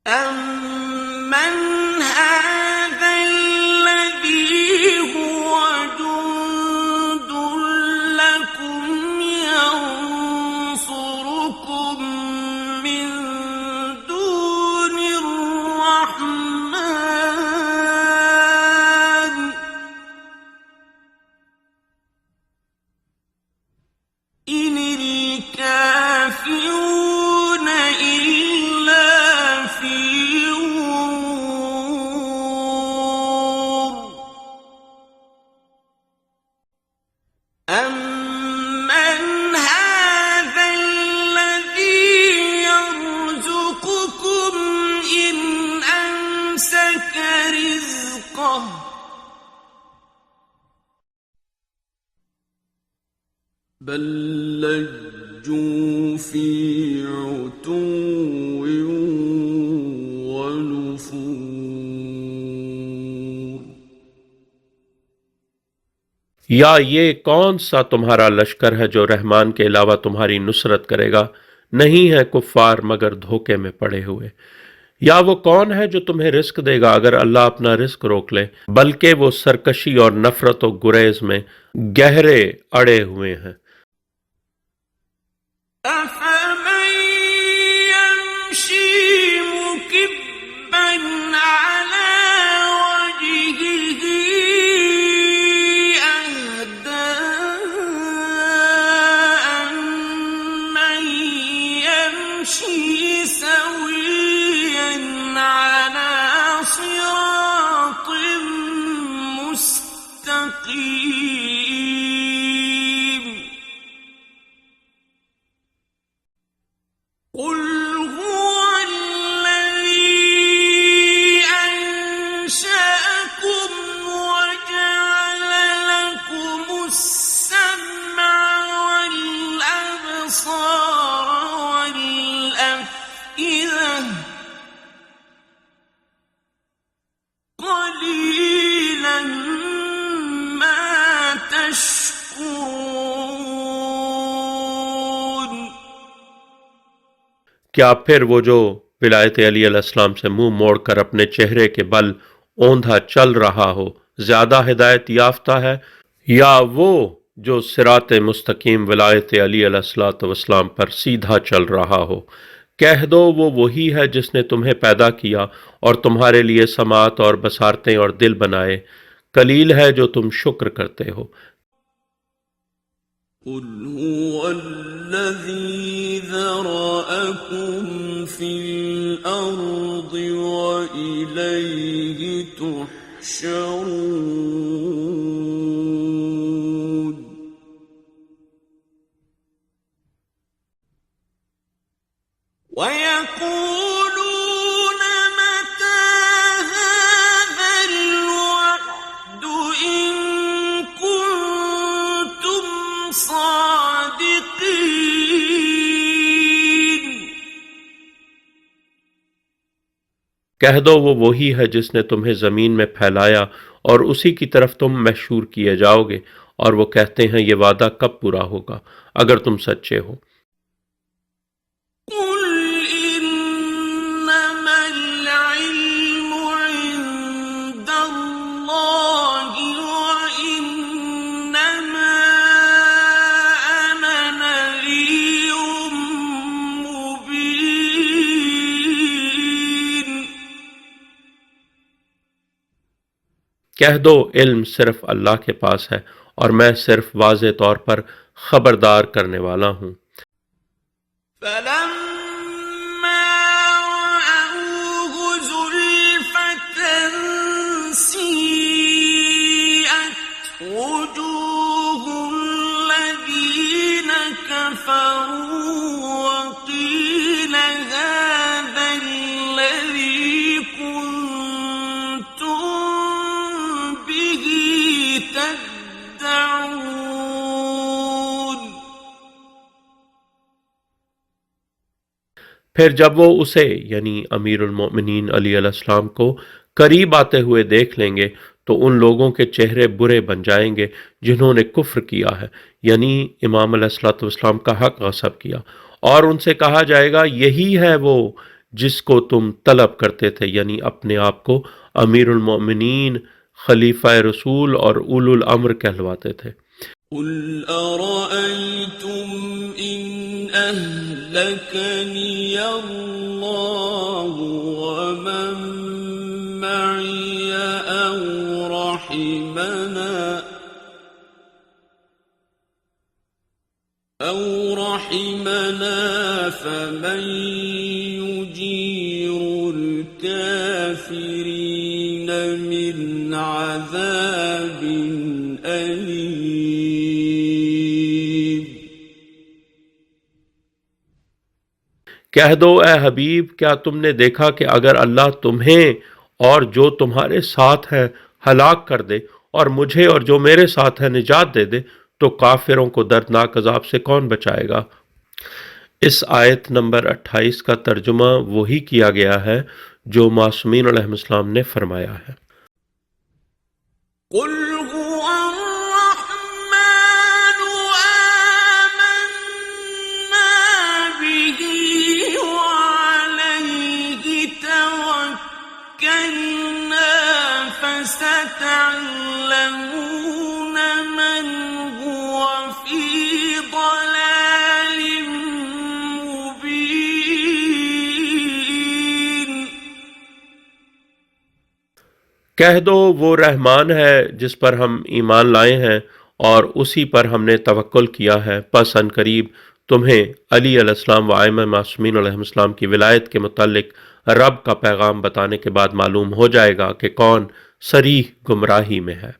أَمَّنْ هَٰذَا الَّذِي هُوَ جُندٌ لَّكُمْ يَنصُرُكُم مِّن دُونِ الرَّحْمَٰنِ أَمَّنْ هَٰذَا الَّذِي يَرْزُقُكُمْ إِنْ أَمْسَكَ رِزْقَهُ بَل لَّجُّوا فِي عُتُوٍّ وَنُفُورٍ या ये कौन सा तुम्हारा लश्कर है जो रहमान के अलावा तुम्हारी नुसरत करेगा? नहीं है कुफ्फार मगर धोखे में पड़े हुए। या वो कौन है जो तुम्हें रिस्क देगा अगर अल्लाह अपना रिस्क रोक ले? बल्कि वो सरकशी और नफरत और गुरेज में गहरे अड़े हुए हैं। أَفَمَن يَمْشِي مُكِبًّا عَلَىٰ وَجْهِهِ أَهْدَىٰ أَمَّن يَمْشِي سَوِيًّا عَلَىٰ صِرَاطٍ مُّسْتَقِيمٍ قُلْ هُوَ الَّذِي أَنشَأَكُمْ وَجَعَلَ لَكُمُ السَّمْعَ وَالْأَبْصَارَ وَالْأَفْئِدَةَ قَلِيلًا مَا تَشْكُرُونَ क्या फिर वो जो विलायत अली अलैहिस्सलाम से मुंह मोड़कर अपने चेहरे के बल औंधा चल रहा हो ज्यादा हिदायत याफ्ता है, या वो जो सिरात मुस्तकीम विलायत अली अलैहिस्सलाम पर सीधा चल रहा हो? कह दो वो वही है जिसने तुम्हें पैदा किया और तुम्हारे लिए समात और बसारतें और दिल बनाए। कलील है जो तुम शुक्र करते हो। قُلْ هُوَ الَّذِي ذَرَأَكُمْ فِي الْأَرْضِ وَإِلَيْهِ تُحْشَرُونَ وَيَقُولُونَ مَتَىٰ هَٰذَا الْوَعْدُ إِن كُنتُمْ صَادِقِينَ कह दो वो वही है जिसने तुम्हें जमीन में फैलाया और उसी की तरफ तुम महशूर किए जाओगे। और वो कहते हैं ये वादा कब पूरा होगा अगर तुम सच्चे हो। قُلْ إِنَّمَا الْعِلْمُ عِندَ اللَّهِ وَإِنَّمَا أَنَا نَذِيرٌ مُّبِينٌ कह दो इल्म सिर्फ अल्लाह के पास है और मैं सिर्फ वाज़े तौर पर खबरदार करने वाला हूँ। فَلَمَّا رَأَوْهُ زُلْفَةً سِيئَتْ وُجُوهُ الَّذِينَ كَفَرُوا وَقِيلَ هَٰذَا الَّذِي كُنتُم بِهِ تَدَّعُونَ फिर जब वो उसे यानी अमीरुल मोमिनीन अली अलैहिस्सलाम को करीब आते हुए देख लेंगे तो उन लोगों के चेहरे बुरे बन जाएंगे जिन्होंने कुफ्र किया है, यानी इमाम अलैहिस्सलाम का हक गस्ब किया। और उनसे कहा जाएगा यही है वो जिसको तुम तलब करते थे, यानी अपने आप को अमीरुल मोमिनीन, खलीफा रसूल और उलुल अम्र कहलवाते थे। قُلْ أَرَأَيْتُمْ إِنْ أَهْلَكَنِيَ اللَّهُ وَمَن مَّعِيَ أَوْ رَحِمَنَا فَمَن يُجِيرُ الْكَافِرِينَ مِنْ عَذَابٍ أَلِيمٍ कह दो ए हबीब, क्या तुमने देखा कि अगर अल्लाह तुम्हें और जो तुम्हारे साथ हैं हलाक कर दे और मुझे और जो मेरे साथ है निजात दे दे, तो काफिरों को दर्दनाक अजाब से कौन बचाएगा। इस आयत नंबर 28 का तर्जुमा वही किया गया है जो मासूमीन अलैहिस्सलाम ने फरमाया है। कह दो वो रहमान है जिस पर हम ईमान लाए हैं और उसी पर हमने तवक्कुल किया है। पस अनकरीब तुम्हें अली अलैहिस्सलाम व आइम्मा मासूमीन अलैहिस्सलाम की विलायत के मुतालिक रब का पैगाम बताने के बाद मालूम हो जाएगा कि कौन सरीह गुमराही में है।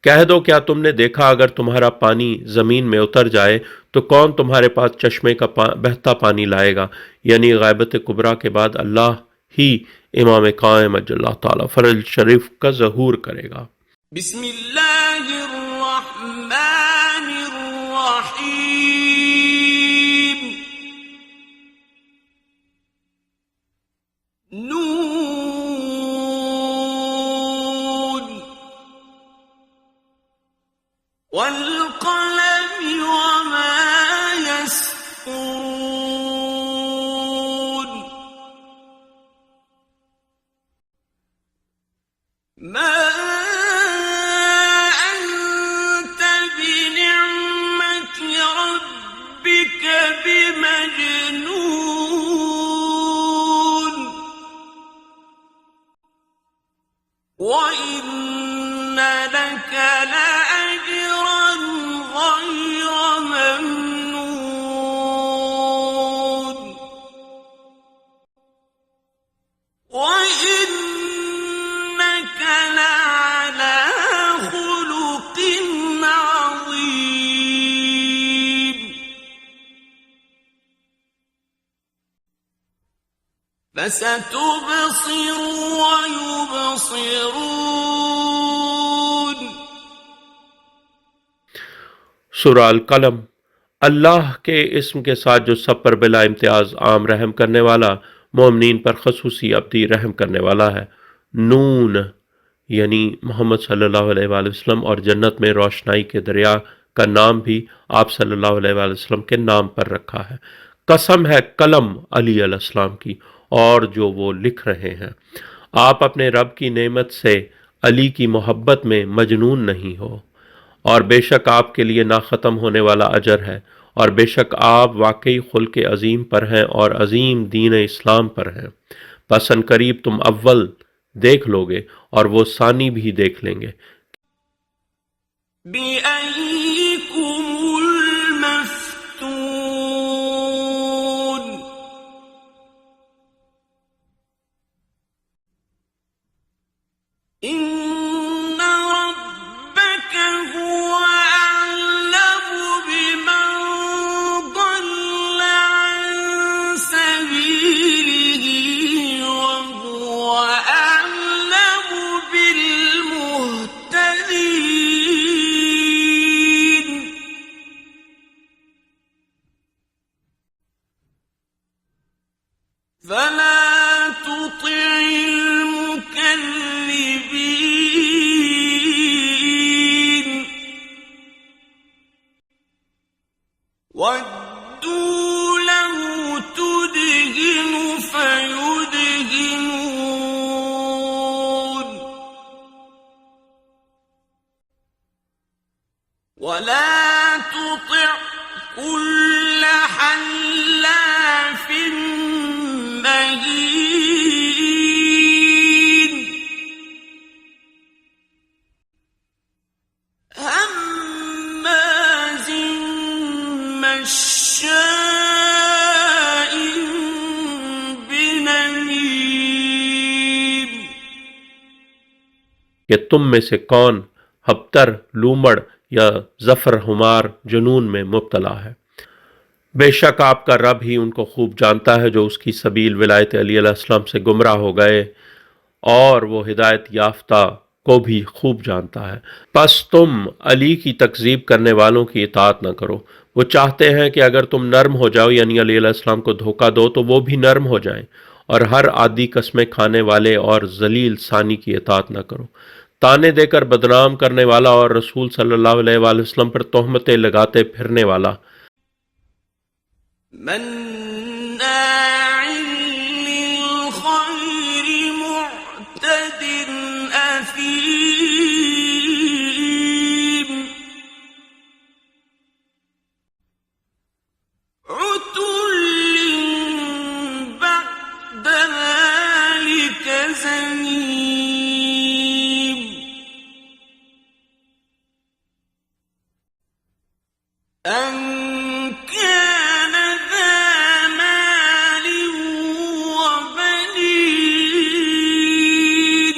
कह दो क्या तुमने देखा अगर तुम्हारा पानी ज़मीन में उतर जाए तो कौन तुम्हारे पास चश्मे का बहता पानी लाएगा। यानी ग़ैबत कुबरा के बाद अल्लाह ही इमाम कायम अल्लाह ताला फरज शरीफ का ज़हूर करेगा। सूरा अल कलम। अल्लाह के इस्म के साथ जो सब पर बिला इम्तियाज आम रहम करने वाला, मोमिनीन पर खसूसी अब्दी रहम करने वाला है। नून यानी मोहम्मद सल्लल्लाहु अलैहि वसल्लम और जन्नत में रोशनाई के दरिया का नाम भी आप सल्लल्लाहु अलैहि वसल्लम के नाम पर रखा है। कसम है कलम अली अलैहिस्सलाम की और जो वो लिख रहे हैं। आप अपने रब की नेमत से अली की मोहब्बत में मजनून नहीं हो, और बेशक आपके लिए ना ख़त्म होने वाला अजर है, और बेशक आप वाकई खुल्क अजीम पर हैं और अजीम दीन इस्लाम पर हैं। पसन करीब तुम अव्वल देख लोगे और वो सानी भी देख लेंगे। कि तुम में से कौन हब्तर, लूमड़ या जफर हुमार जुनून में मुब्तला है। बेशक आपका रब ही उनको खूब जानता है जो उसकी सबील विलायत अली अलैहिस्सलाम से गुमराह हो गए, और वो हिदायत याफ्ता को भी खूब जानता है। बस तुम अली की तकजीब करने वालों की इताअत न करो। वो चाहते हैं कि अगर तुम नर्म हो जाओ, यानी अली अलैहिस्सलाम को धोखा दो, तो वो भी नर्म हो जाएं, और हर आदि कस्में खाने वाले और जलील सानी की इताअत न करो। ताने देकर बदनाम करने वाला और रसूल सल्लल्लाहु अलैहि वसल्लम पर तोहमतें लगाते फिरने वाला, مناع للخير معتد أثيم عتل بعد ذلك زنيم أن كان ذا مال وبنين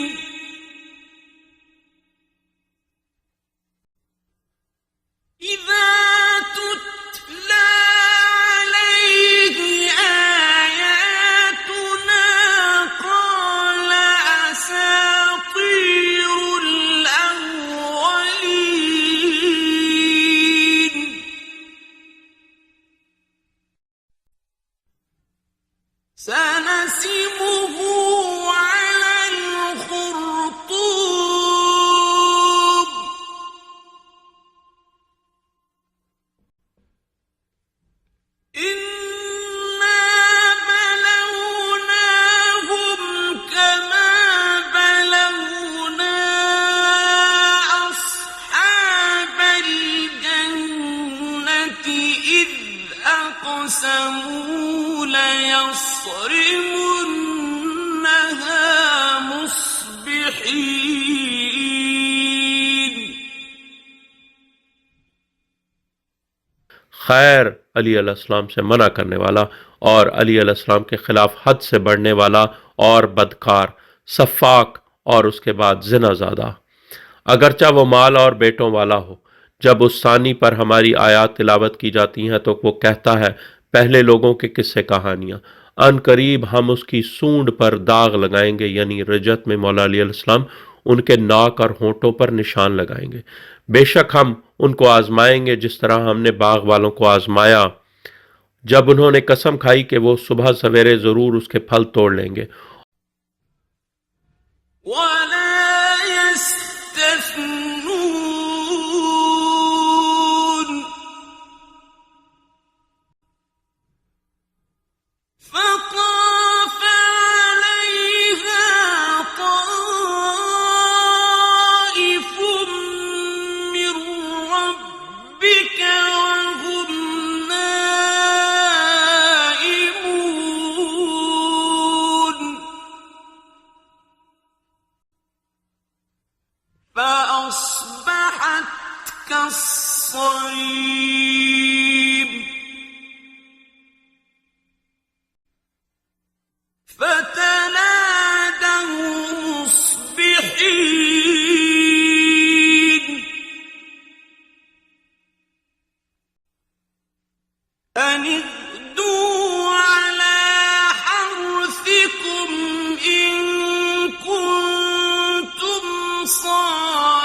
إذا تتلى عليه آياتنا قال أساطير الأولين سنسمه على الخرطوم إنا بلوناهم كما بلونا أصحاب الجنة إذ أقسموا ليصرمنها مصبحين खैर अली अलैहिस्सलाम से मना करने वाला और अली अलैहिस्सलाम के खिलाफ हद से बढ़ने वाला और बदकार, सफ़ाक और उसके बाद ज़िनाज़ादा, अगरचा वो माल और बेटों वाला हो। जब उस सानी पर हमारी आयात तिलावत की जाती हैं तो वो कहता है, पहले लोगों के किस्से कहानियाँ। अन करीब हम उसकी सूंड पर दाग लगाएंगे, यानी रजत में मौला अली अलैहिस्सलाम उनके नाक और होंठों पर निशान लगाएंगे। बेशक हम उनको आजमाएंगे जिस तरह हमने बाग वालों को आजमाया, जब उन्होंने कसम खाई कि वो सुबह सवेरे जरूर उसके फल तोड़ लेंगे। ولا يستثنون فطاف عليها طائف من ربك وهم نائمون فأصبحت كالصريم فتنادوا مصبحين أن اغدوا على حرثكم إن كنتم صارمين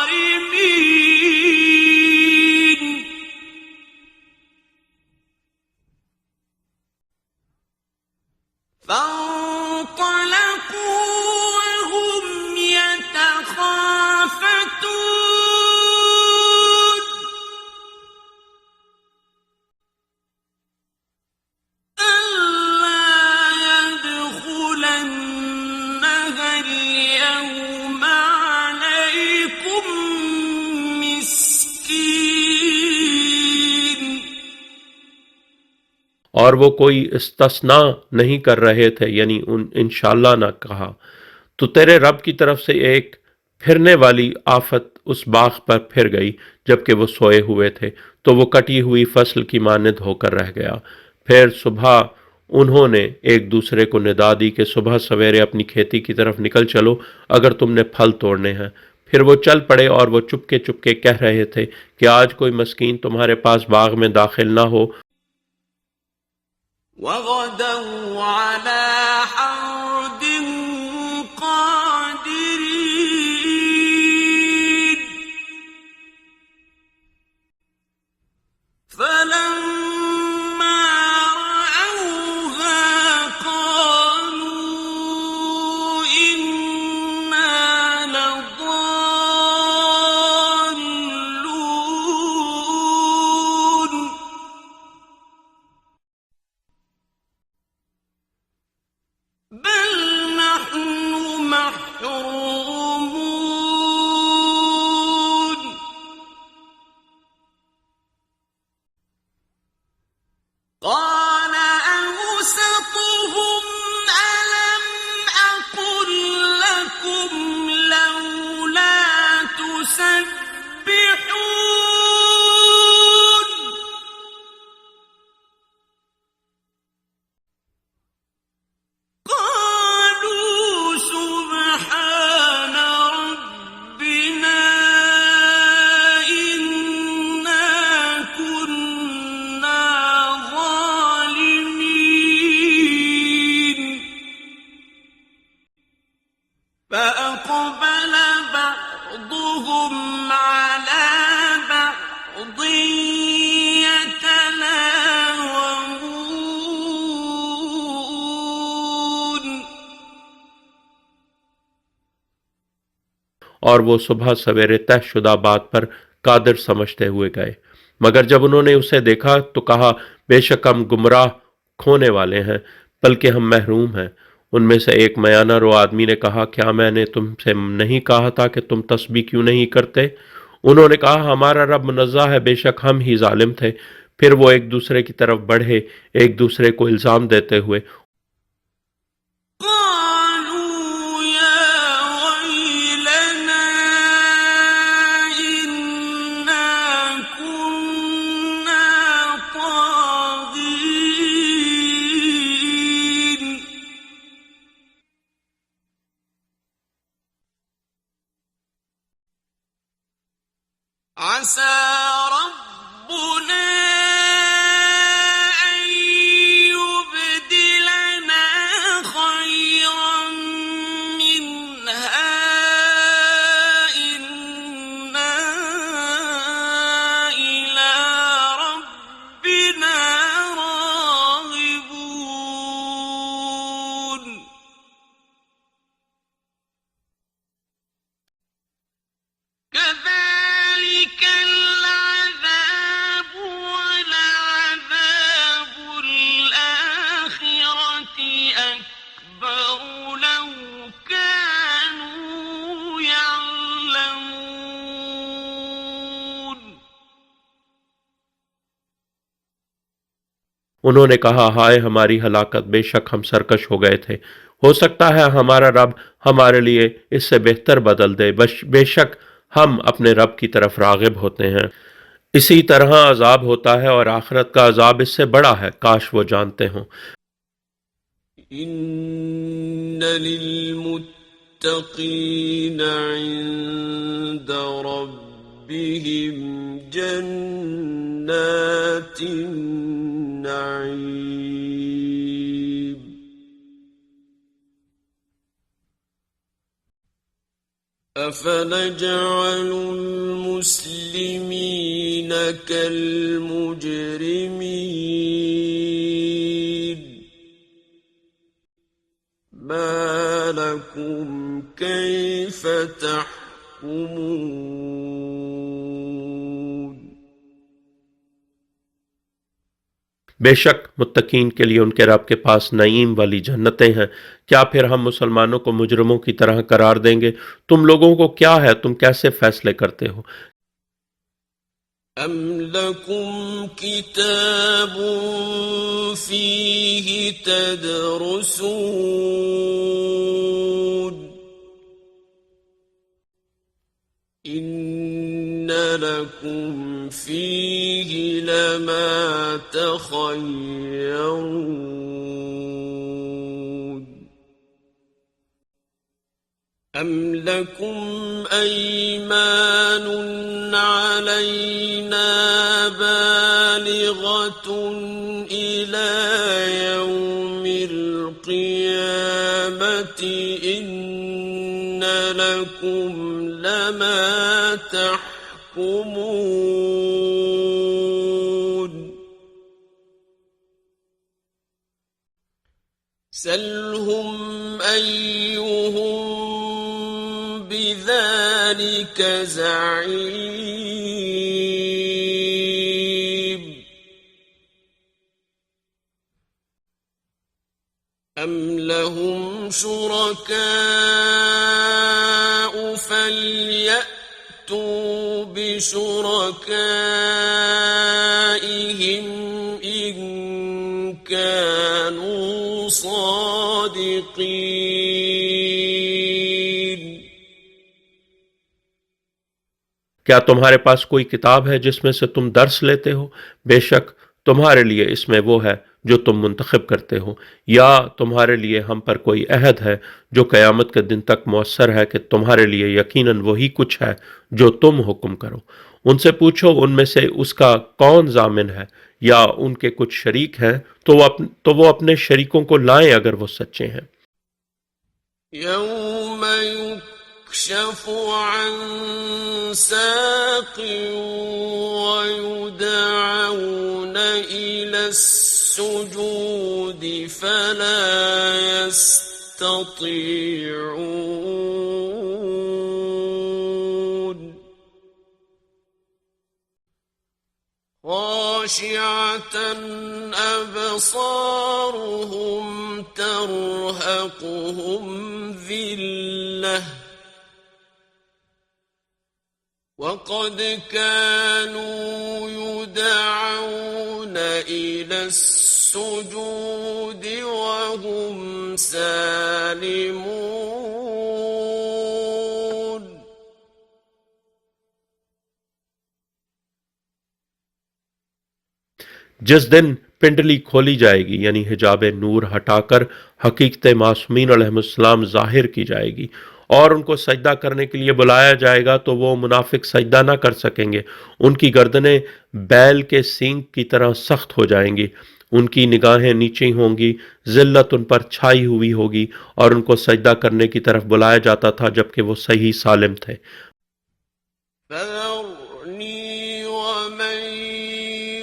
فانطلقوا وهم يتخافتون ألا يدخلنها اليوم عليكم مسكين और वो कोई इस्तस्ना नहीं कर रहे थे, यानी उन इंशाअल्लाह ना कहा, तो तेरे रब की तरफ से एक फिरने वाली आफत उस बाग पर फिर गई जबकि वो सोए हुए थे, तो वो कटी हुई फसल की मानद होकर रह गया। फिर सुबह उन्होंने एक दूसरे को निदा दी कि सुबह सवेरे अपनी खेती की तरफ निकल चलो अगर तुमने फल तोड़ने हैं। फिर वो चल पड़े और वो चुपके चुपके कह रहे थे कि आज कोई मस्कीन तुम्हारे पास बाग में दाखिल ना हो। وغدوا على حرد قادرين فلما رأوها قالوا إنا لضالون بل نحن محرومون قال أوسطهم ألم أقل لكم لولا تسبحون قالوا سبحان ربنا إنا كنا ظالمين فأقبل بعضهم على بعض يتلاومون और वो सुबह सवेरे तयशुदा बात पर कादिर समझते हुए गए। मगर जब उन्होंने उसे देखा तो कहा, बेशक हम गुमराह खोने वाले हैं, बल्कि हम महरूम हैं। उनमें से एक मयाना रो आदमी ने कहा, क्या मैंने तुमसे नहीं कहा था कि तुम तस्बीह क्यों नहीं करते? उन्होंने कहा, हमारा रब मुनज़्ज़ह है, बेशक हम ही जालिम थे। फिर वो एक दूसरे की तरफ बढ़े, एक दूसरे को इल्ज़ाम देते हुए قالوا يا ويلنا إنا كنا طاغين عسى ربنا أن يبدلنا خيرا منها إنا إلى ربنا راغبون كذلك العذاب ولعذاب الآخرة أكبر لو كانوا يعلمون उन्होंने कहा, हाय हमारी हलाकत, बेशक हम सरकश हो गए थे। हो सकता है हमारा रब हमारे लिए इससे बेहतर बदल दे, बेशक हम अपने रब की तरफ रागिब होते हैं। इसी तरह अजाब होता है और आखिरत का अजाब इससे बड़ा है, काश वो जानते हों। إن للمتقين عند ربهم جنات النعيم أفنجعل المسلمين كالمجرمين ما لكم كيف تحكمون बेशक मुत्तकीन के लिए उनके रब के पास नईम वाली जन्नतें हैं। क्या फिर हम मुसलमानों को मुजरमों की तरह करार देंगे? तुम लोगों को क्या है, तुम कैसे फैसले करते हो? أم لكم كتاب فيه تدرسون إن لكم فيه لما تخيرون. أم لكم أيمان علينا بالغة إلى يوم القيامة إن لكم لما تحكمون سلهم أيهم بذلك زعيم أم لهم شركاء فليأتوا بشركائهم إن كانوا صادقين क्या तुम्हारे पास कोई किताब है जिसमें से तुम दर्स लेते हो? बेशक तुम्हारे लिए इसमें वो है जो तुम मुंतखब करते हो, या तुम्हारे लिए हम पर कोई अहद है जो क़यामत के दिन तक मौसर है कि तुम्हारे लिए यकीनन वही कुछ है जो तुम हुक्म करो। उनसे पूछो उनमें से उसका कौन जामिन है, या उनके कुछ शरीक हैं तो वो अपने शरीकों को लाएं अगर वो सच्चे हैं। يوم يكشف عن ساق ويدعون إلى السجود فلا يستطيعون خاشعة أبصارهم ترهقهم ذلة وقد كانوا يدعون إلى السجود وهم سالمون जिस दिन पिंडली खोली जाएगी यानी हिजाब नूर हटाकर हकीकत मासूमीन अलैहिस्सलाम जाहिर की जाएगी और उनको सजदा करने के लिए बुलाया जाएगा तो वो मुनाफिक सजदा ना कर सकेंगे। उनकी गर्दनें बैल के सींग की तरह सख्त हो जाएंगी, उनकी निगाहें नीचे होंगी, जिल्लत उन पर छाई हुई होगी और उनको सजदा करने की तरफ बुलाया जाता था जबकि वो सही सालिम थे। فذرني ومن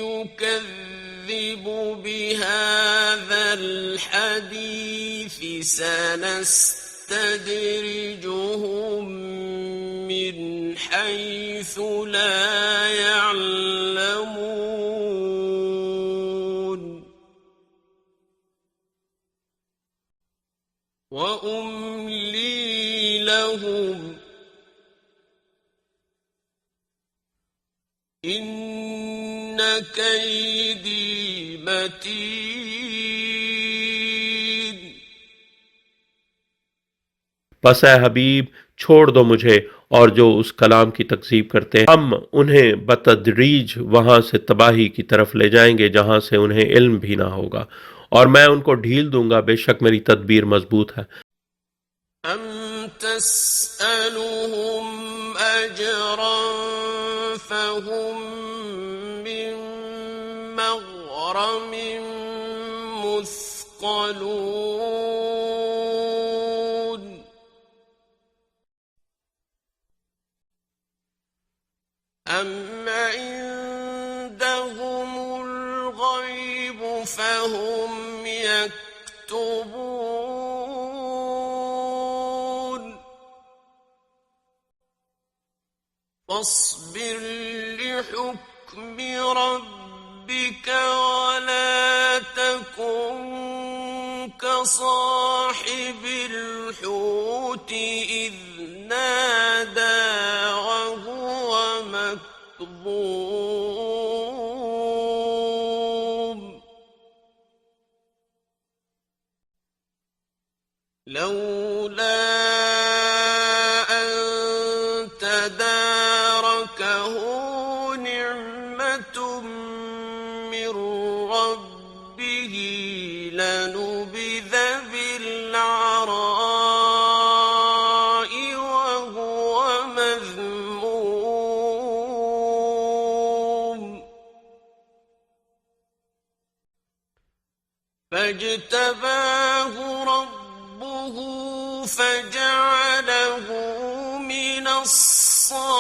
يكذب بهذا الحديث سنستدرجهم من حيث لا يعلمون وأملي لهم إن كيدي متين बस ए हबीब छोड़ दो मुझे और जो उस कलाम की तकज़ीब करते हैं हम उन्हें बतदरीज वहां से तबाही की तरफ ले जाएंगे जहां से उन्हें इल्म भी ना होगा, और मैं उनको ढील दूंगा, बेशक मेरी तदबीर मजबूत है। أم تسألهم أجرا فهم من مغرم مثقلون أم عندهم الغيب فهم يكتبون فاصبر لحكم ربك ولا تكن كصاحب الحوت إذ نادى وهو مكظوم لولا أن تداركه نعمة من ربه لنبذ بالعراء فاجتباه ربه فجعله من الصالحين.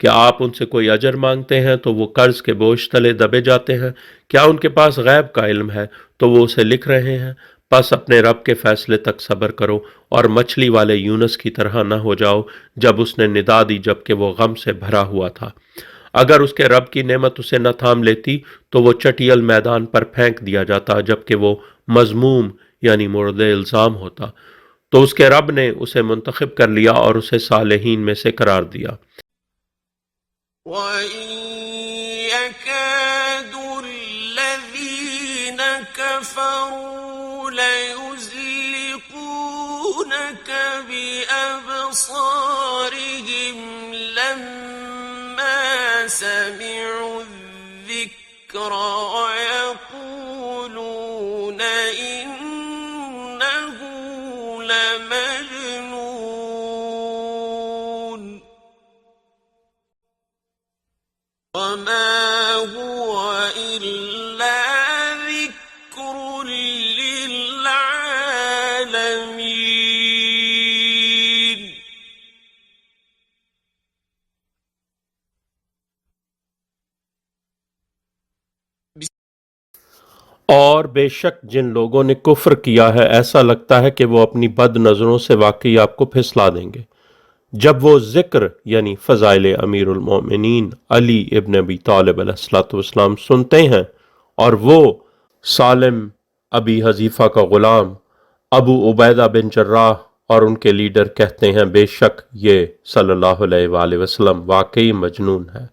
क्या आप उनसे कोई अजर मांगते हैं तो वो कर्ज के बोझ तले दबे जाते हैं? क्या उनके पास गैब का इल्म है तो वो उसे लिख रहे हैं? बस अपने रब के फैसले तक सब्र करो और मछली वाले यूनुस की तरह न हो जाओ जब उसने निदा दी जबकि वो गम से भरा हुआ था। अगर उसके रब की नेमत उसे न थाम लेती तो वो चटियल मैदान पर फेंक दिया जाता जबकि वो मजमूम यानी मोर्द इल्ज़ाम होता। तो उसके रब ने उसे मुंतखब कर लिया और उसे सालेहीन में से करार दिया। وَإِن يَكَادُ الَّذِينَ كَفَرُوا لَيُزْلِقُونَكَ بِأَبْصَارِهِمْ لَمَّا سَمِعُوا الذِّكْرَ وَيَقُولُونَ إِنَّهُ لَمَجْنُونٌ وَمَا هُوَ إِلَّا ذِكْرٌ لِّلْعَالَمِينَ. और बेशक जिन लोगों ने कुफ्र किया है ऐसा लगता है कि वो अपनी बद नज़रों से वाकई आपको फिसला देंगे जब वो जिक्र यानी फ़ज़ाइल अमीरुल मोमिनीन अली इब्न अबी तालिब अलैहिस्सलाम सुनते हैं और वो सालिम अबी हज़ीफ़ा का ग़ुलाम अबू उबैदा बिन जर्राह और उनके लीडर कहते हैं बेशक ये सल्लल्लाहु अलैहि वसल्लम वाकई मजनून है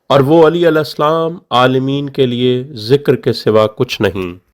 और वो अली अलैहिस्सलाम आलमीन के लिए जिक्र के सिवा कुछ नहीं।